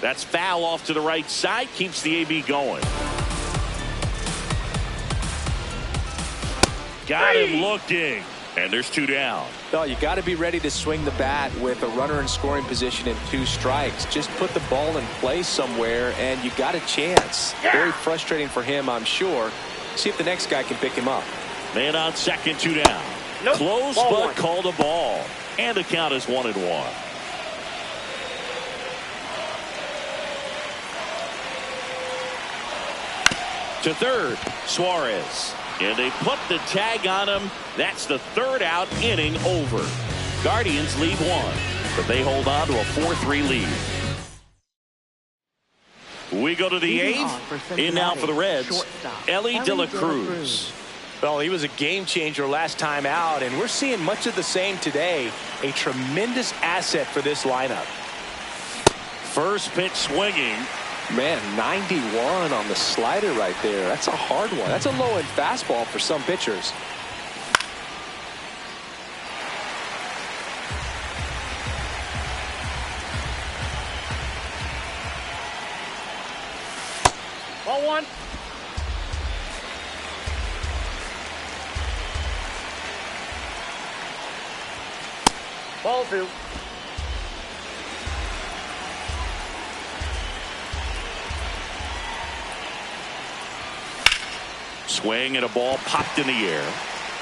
That's foul off to the right side, keeps the AB going. Got him looking. And there's two down. No, you got to be ready to swing the bat with a runner in scoring position and 2 strikes. Just put the ball in play somewhere and you got a chance. Very frustrating for him, I'm sure. See if the next guy can pick him up. Man on second, 2 down. Nope. Close, Ball but one. called a ball. And the count is 1-1. To third, Suarez. And they put the tag on him. That's the 3rd out, inning over. Guardians lead 1, but they hold on to a 4-3 lead. We go to the 8th. In now for the Reds, Ellie De La Cruz. Well, he was a game changer last time out, and we're seeing much of the same today. A tremendous asset for this lineup. First pitch swinging. Man, 91 on the slider right there. That's a hard one. That's a low-end fastball for some pitchers. Ball one. Ball two. Swing and a ball popped in the air.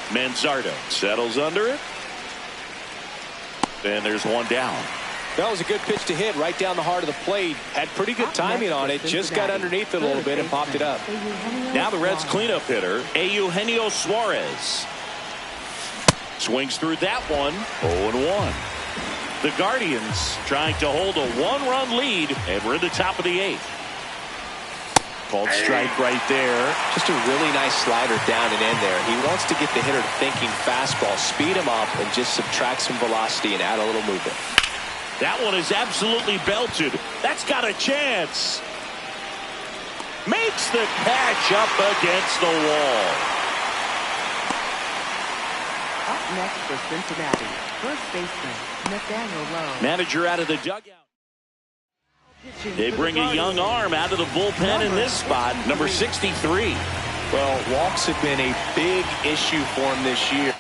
Manzardo settles under it. And there's one down. That was a good pitch to hit right down the heart of the plate. Had pretty good timing on it. Just got underneath it a little bit and popped it up. Now the Reds cleanup hitter, Eugenio Suarez. Swings through that one. 0-1. The Guardians trying to hold a 1-run lead, and we're in the top of the 8th. Called strike right there. Just a really nice slider down and in there. He wants to get the hitter thinking fastball, speed him up, and just subtract some velocity and add a little movement. That one is absolutely belted. That's got a chance. Makes the catch up against the wall. Up next for Cincinnati, first baseman Nathaniel Lowe. Manager out of the dugout. They bring a young arm out of the bullpen in this spot, number 63. Well, walks have been a big issue for him this year.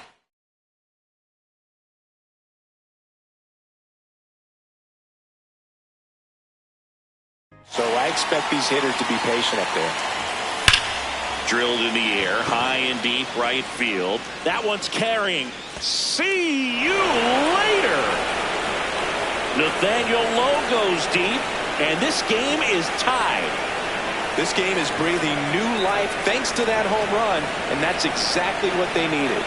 So I expect these hitters to be patient up there. Drilled in the air, high and deep right field. That one's carrying. See you later. Nathaniel Lowe goes deep, and this game is tied. This game is breathing new life thanks to that home run, and that's exactly what they needed.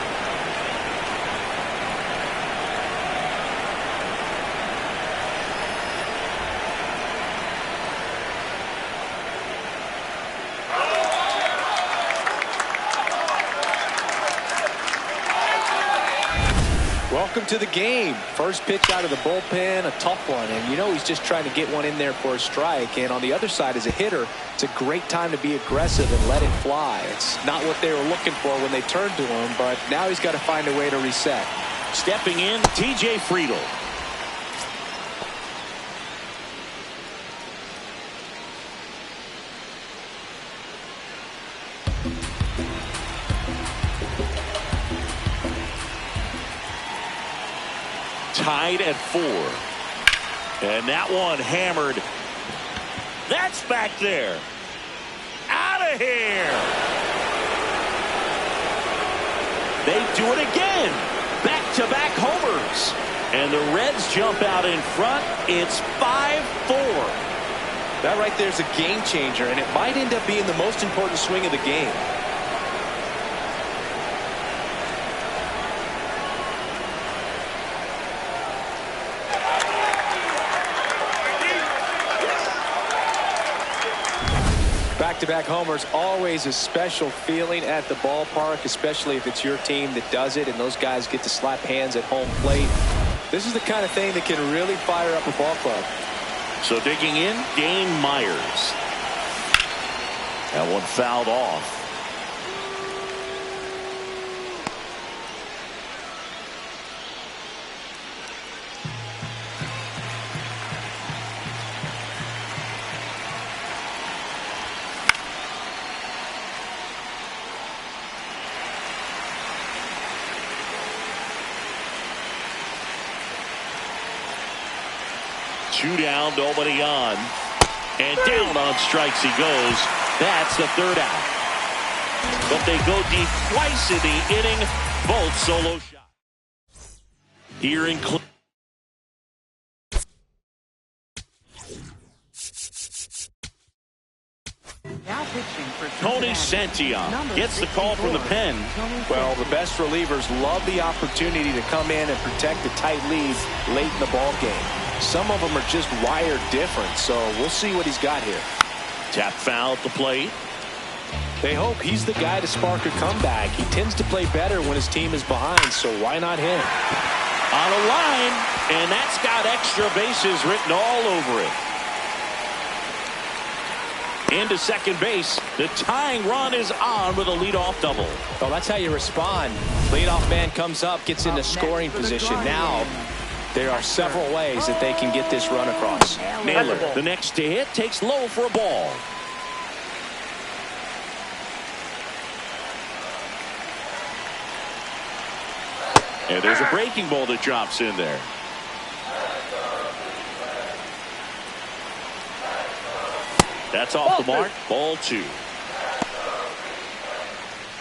welcome to the game. First pitch out of the bullpen, a tough one. And you know he's just trying to get one in there for a strike. And on the other side, as a hitter, it's a great time to be aggressive and let it fly. It's not what they were looking for when they turned to him, but now he's got to find a way to reset. Stepping in, TJ Friedl. Tied at 4. And that one hammered. That's back there. Out of here. They do it again. Back-to-back homers. And the Reds jump out in front. It's 5-4. That right there is a game changer, and it might end up being the most important swing of the game. Back-to-back homers, always a special feeling at the ballpark, especially if it's your team that does it and those guys get to slap hands at home plate. This is the kind of thing that can really fire up a ball club. So digging in, Dane Myers. That one fouled off. Two down, nobody on. And down on strikes he goes. That's the third out. But they go deep twice in the inning. Both solo shots. Here in Tony Santillan gets the call from the pen. Well, the best relievers love the opportunity to come in and protect a tight lead late in the ball game. Some of them are just wired different, so we'll see what he's got here. Tap foul at the plate. They hope he's the guy to spark a comeback. He tends to play better when his team is behind, so why not him? On a line, and that's got extra bases written all over it. Into second base. The tying run is on with a leadoff double. Well, that's how you respond. Leadoff man comes up, gets into scoring position. Now, there are several ways that they can get this run across. Naylor, the next to hit, takes low for a ball. And there's a breaking ball that drops in there. That's off the mark. Ball 2.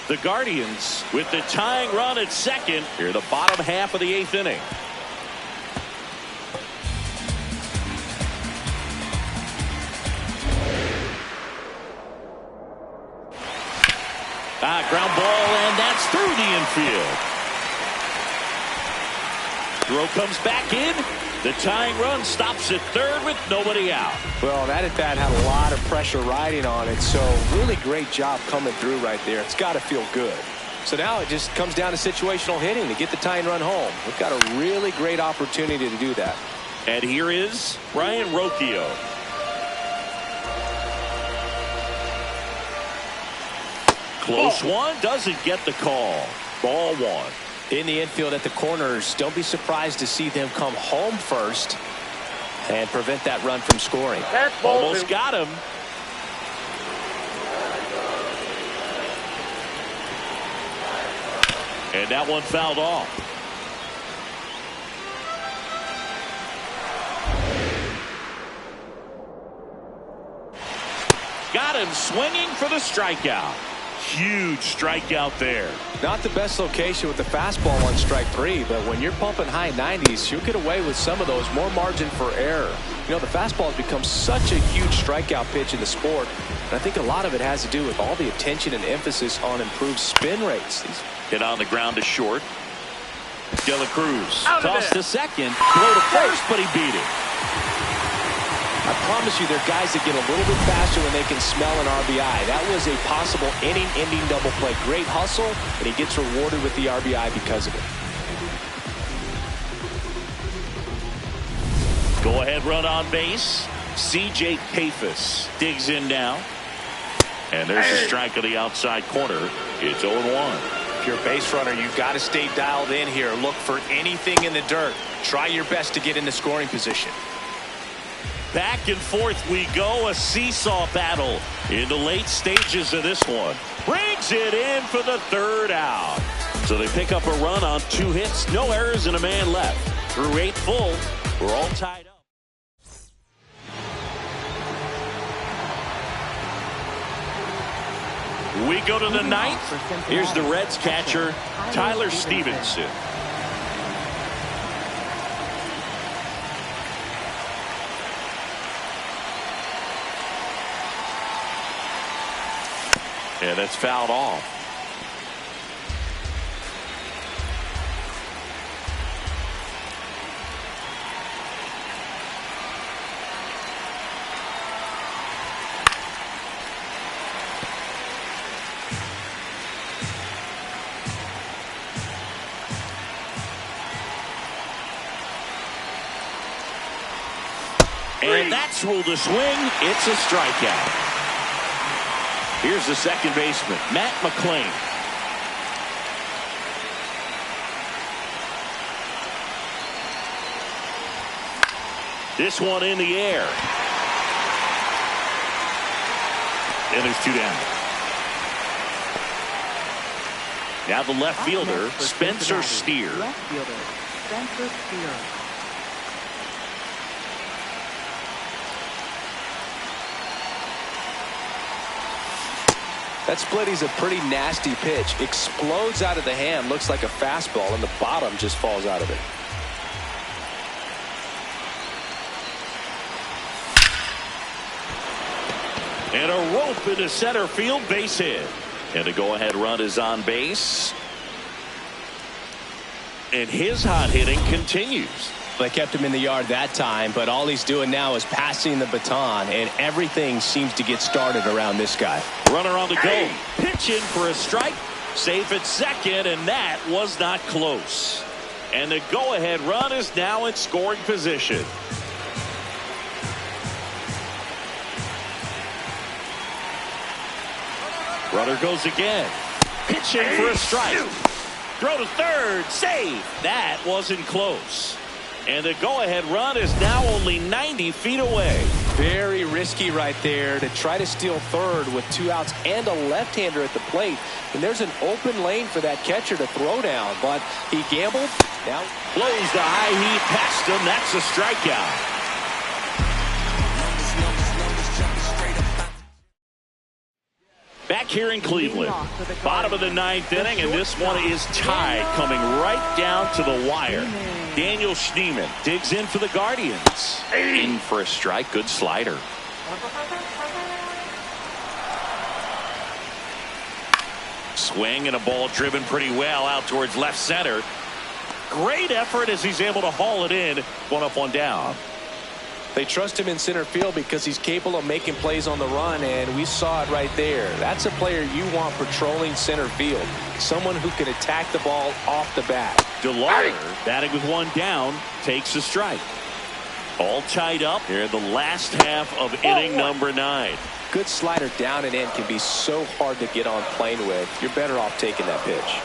The Guardians with the tying run at second. Here the bottom half of the 8th inning. Ground ball, and that's through the infield. Throw comes back in. The tying run stops at third with nobody out. Well, that at bat had a lot of pressure riding on it, so really great job coming through right there. It's got to feel good. So now it just comes down to situational hitting to get the tying run home. We've got a really great opportunity to do that. And here is Ryan Rocchio. Close one, doesn't get the call. Ball 1. In the infield at the corners, don't be surprised to see them come home first and prevent that run from scoring. Almost got him. And that one fouled off. Got him swinging for the strikeout. Huge strikeout there. Not the best location with the fastball on strike 3, but when you're pumping high 90s, you'll get away with some of those. More margin for error. You know, the fastball has become such a huge strikeout pitch in the sport, and I think a lot of it has to do with all the attention and emphasis on improved spin rates. Hit on the ground to short. De La Cruz tossed to second, throw to first, but he beat it. I promise you there are guys that get a little bit faster when they can smell an RBI. That was a possible inning-ending double play. Great hustle, and he gets rewarded with the RBI because of it. Go-ahead run on base. C.J. Pappas digs in now. And there's a strike on the outside corner. It's 0-1. If you're a base runner, you've got to stay dialed in here. Look for anything in the dirt. Try your best to get in the scoring position. Back and forth we go. A seesaw battle in the late stages of this one. Brings it in for the third out. So they pick up a run on 2 hits. No errors and a man left. Through 8 full. We're all tied up. We go to the 9th. Here's the Reds catcher, Tyler Stevenson. And it's fouled off. And that's ruled a swing. It's a strikeout. Here's the second baseman, Matt McClain. This one in the air. And there's 2 down. Now the left fielder, Spencer Steer. Left fielder, Spencer Steer. That splitty's a pretty nasty pitch. Explodes out of the hand. Looks like a fastball, and the bottom just falls out of it. And a rope into center field, base hit. And the go-ahead run is on base. And his hot hitting continues. They kept him in the yard that time, but all he's doing now is passing the baton, and everything seems to get started around this guy. Runner on the go. Pitch in for a strike. Safe at second, and that was not close. And the go-ahead run is now in scoring position. Runner goes again. Pitch in for a strike. Throw to third. Save. That wasn't close. And the go-ahead run is now only 90 feet away. Very risky right there to try to steal third with 2 outs and a left-hander at the plate. And there's an open lane for that catcher to throw down, but he gambled. Now blows the high heat past him. That's a strikeout. Back here in Cleveland, bottom of the 9th inning, and this one is tied, coming right down to the wire. Daniel Schneemann digs in for the Guardians. In for a strike. Good slider. Swing and a ball driven pretty well out towards left center. Great effort as he's able to haul it in. 1 up, 1 down. They trust him in center field because he's capable of making plays on the run, and we saw it right there. That's a player you want patrolling center field. Someone who can attack the ball off the bat. DeLauder, batting with 1 down, takes a strike. All tied up here in the last half of inning number 9. Good slider down and in can be so hard to get on plane with. You're better off taking that pitch.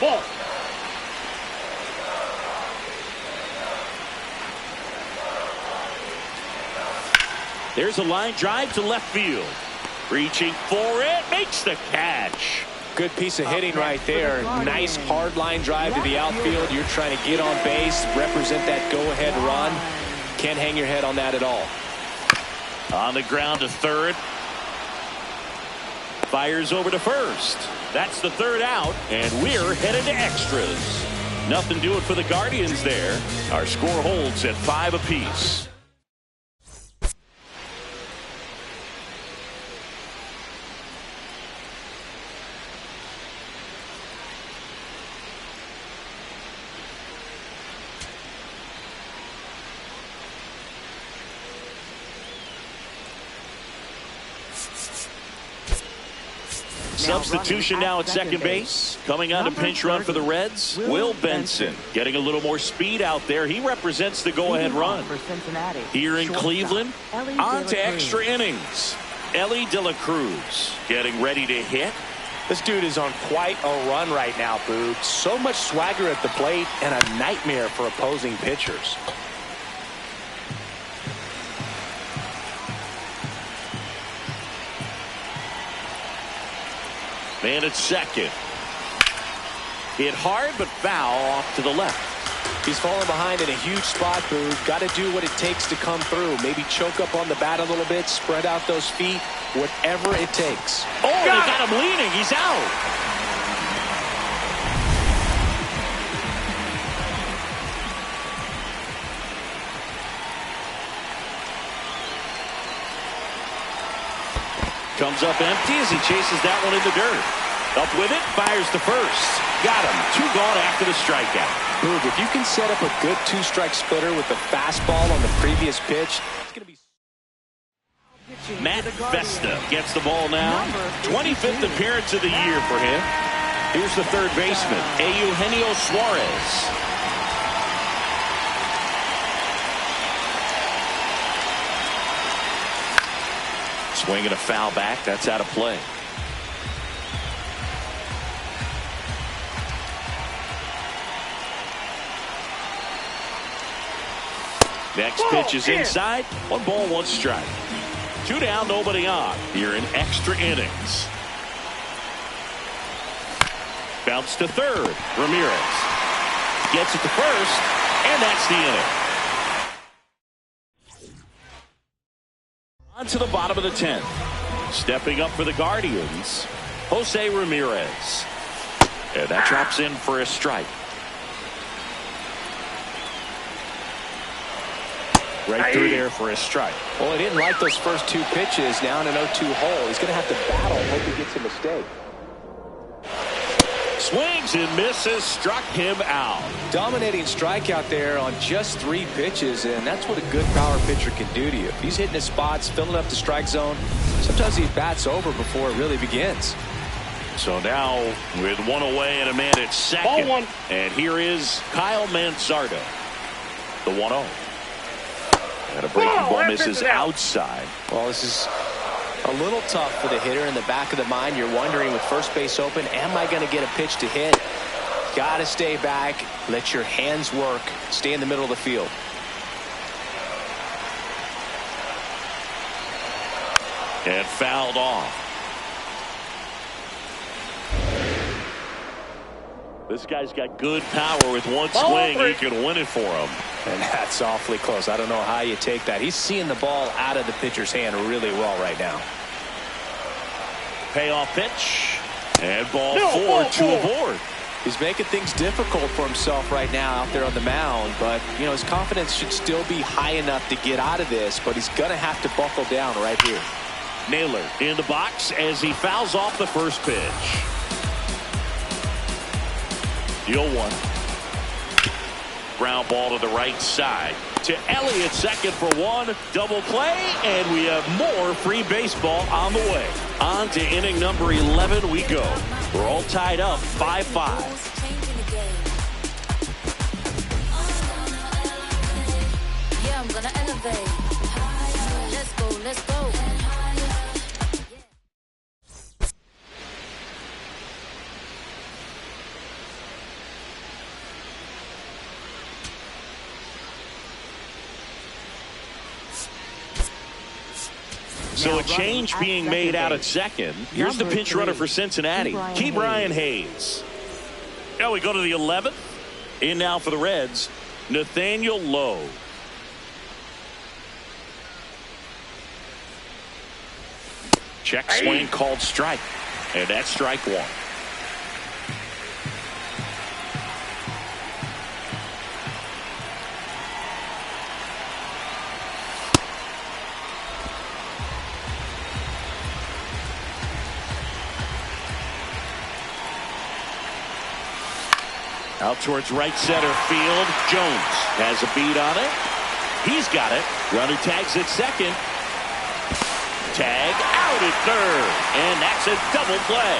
Ball. There's a line drive to left field. Reaching for it, makes the catch. Good piece of hitting right there. Nice hard line drive to the outfield. You're trying to get on base, represent that go-ahead run. Can't hang your head on that at all. On the ground to third. Fires over to first. That's the 3rd out, and we're headed to extras. Nothing doing for the Guardians there. Our score holds at 5 apiece. Substitution now at second base. Coming on a pinch run for the Reds, Will Benson. Getting a little more speed out there. He represents the go-ahead run. For Cincinnati, Here in shortstop, Cleveland, Ellie on De to La extra Cruz. innings. Ellie De La Cruz getting ready to hit. This dude is on quite a run right now, Boog. So much swagger at the plate and a nightmare for opposing pitchers. Man at second. Hit hard but foul off to the left. He's falling behind in a huge spot, Boog. Got to do what it takes to come through. Maybe choke up on the bat a little bit, spread out those feet, whatever it takes. Oh, they got him leaning. He's out. Comes up empty as he chases that one in the dirt. Up with it, fires to first. Got him. 2 gone after the strikeout. Boog, if you can set up a good 2-strike splitter with the fastball on the previous pitch, it's going to be... Matt Vesta gets the ball now. 25th appearance of the year for him. Here's the third baseman, Eugenio Suarez. Swinging a foul back. That's out of play. Next pitch is inside. 1 ball, 1 strike. 2 down, nobody on. Here in extra innings. Bounce to third. Ramirez gets it to first, and that's the inning. On to the bottom of the 10th. Stepping up for the Guardians, Jose Ramirez. And that drops in for a strike. Right through there for a strike. Well, he didn't like those first 2 pitches. Now in an 0-2 hole. He's going to have to battle. Hope he gets a mistake. Swings and misses. Struck him out. Dominating strikeout there on just 3 pitches, and that's what a good power pitcher can do to you. If he's hitting his spots, filling up the strike zone, sometimes he bats over before it really begins. So now with 1 away and a man at second. Ball 1. And here is Kyle Manzardo. The 1-0. And a breaking ball misses outside. Well, this is a little tough for the hitter. In the back of the mind, you're wondering with first base open, am I going to get a pitch to hit? Got to stay back. Let your hands work. Stay in the middle of the field. And fouled off. This guy's got good power. With 1 swing, he can win it for him. And that's awfully close. I don't know how you take that. He's seeing the ball out of the pitcher's hand really well right now. Payoff pitch. And ball 4, 2 aboard. He's making things difficult for himself right now out there on the mound. But, you know, his confidence should still be high enough to get out of this. But he's going to have to buckle down right here. Naylor in the box as he fouls off the first pitch. Deal 1. Ground ball to the right side. To Elliott, second for 1. Double play, and we have more free baseball on the way. On to inning number 11 we go. We're all tied up 5-5. Yeah, I'm gonna elevate. Let's go, let's go. So a change being made out at second. Here's the pinch runner for Cincinnati, Ke'Bryan Hayes. Now we go to the 11th. In now for the Reds, Nathaniel Lowe. Check swing called strike. And that's strike 1. Out towards right center field. Jones has a beat on it. He's got it. Runner tags at second. Tag out. out at third, and that's a double play.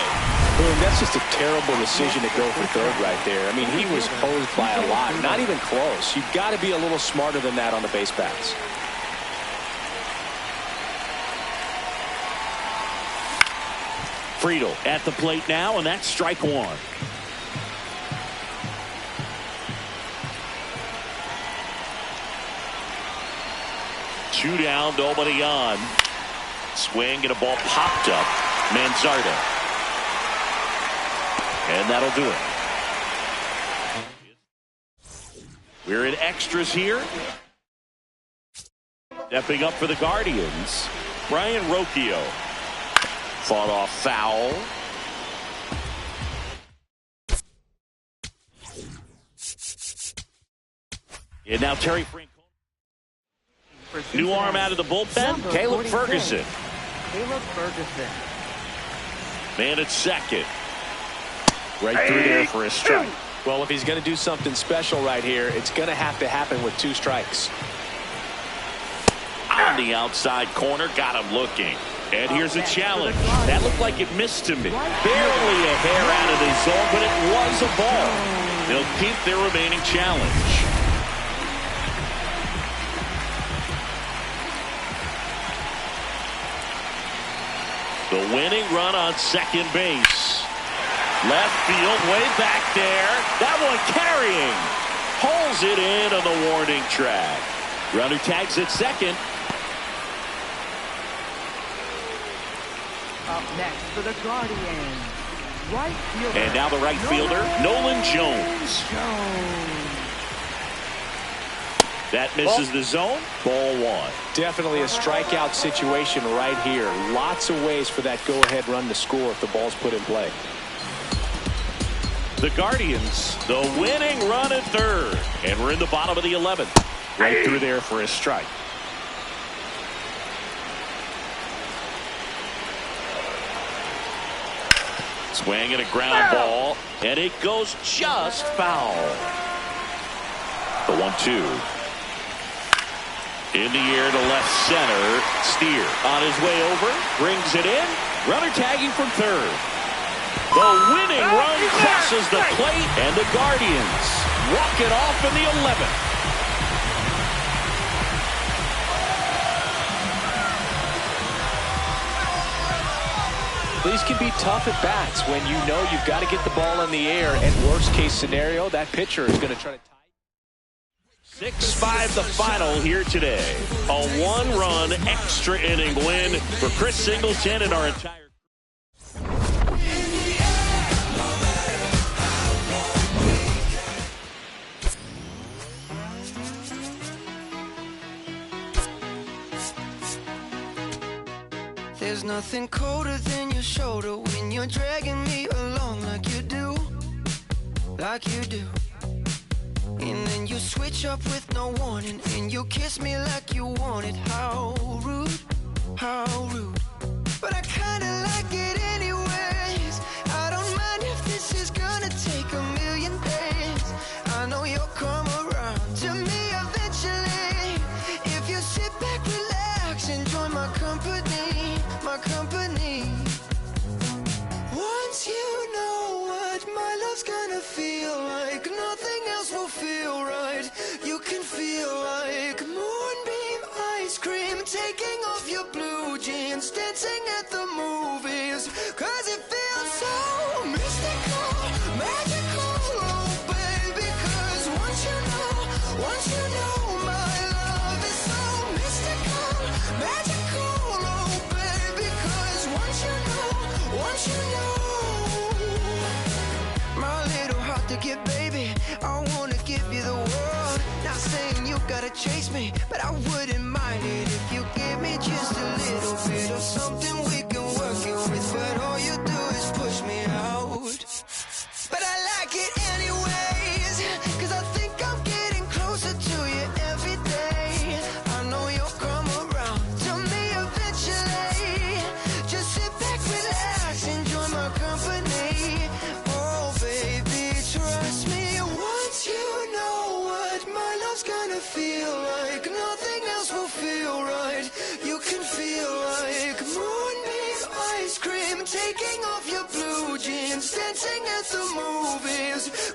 Boom, that's just a terrible decision to go for third right there. I mean, he was hosed by a lot, not even close. You've got to be a little smarter than that on the base paths. Friedel at the plate now, and that's strike one. Two down, nobody on. Swing and a ball popped up. Manzardo. And that'll do it. We're in extras here. Stepping up for the Guardians, Brian Rocchio. Fought off foul. And now Terry Frank. New arm out of the bullpen, Caleb Ferguson. Caleb Ferguson. Man at second. Right through there for a strike. Well, if he's going to do something special right here, it's going to have to happen with 2 strikes. On the outside corner, got him looking. And here's a challenge. That looked like it missed to me. Barely a hair out of the zone, but it was a ball. They'll keep their remaining challenge. The winning run on second base. Left field, way back there. That one carrying. Pulls it in on the warning track. Runner tags at second. Up next for the Guardians, right fielder. And now the right fielder, Nolan Jones. That misses the zone. Ball one. Definitely a strikeout situation right here. Lots of ways for that go-ahead run to score if the ball's put in play. The Guardians, the winning run at third. And we're in the bottom of the 11th. Right through there for a strike. Swing and a ground ball. And it goes just foul. The 1-2. In the air to left center. Steer on his way over. Brings it in. Runner tagging from third. The winning run crosses the plate. And the Guardians walk it off in the 11th. These can be tough at bats when you know you've got to get the ball in the air. And worst case scenario, that pitcher is going to try to tie. 6-5 the final here today. A 1-run extra inning win for Chris Singleton and our entire. There's nothing colder than your shoulder when you're dragging me along like you do, like you do. And then you switch up with no warning, and you kiss me like you want it. How rude, how rude. But I kinda like it anyways. I don't mind if this is gonna take a million days. I know you'll come around to me eventually. If you sit back, relax, enjoy my company, my company. Once you know what my love's gonna feel like, nothing else will feel right. You can feel like moonbeam ice cream, taking off your blue jeans, dancing at the movies, 'cause it feels so mystical, magical, oh baby. 'Cause once you know my love is so mystical, magical, oh baby. 'Cause once you know my little heart to give, baby, I wanna give you the world. Not saying you gotta chase me, but I wouldn't mind it if you give me just a little bit of something we can work it with. But all you do is push me out. But I like it anyways, 'cause I think I'm getting closer to you every day. I know you'll come around to me eventually. Just sit back, relax, enjoy my company. Oh baby, trust me. Once you know what my love's gonna feel like, nothing else will feel right. You can feel like moon at the movies.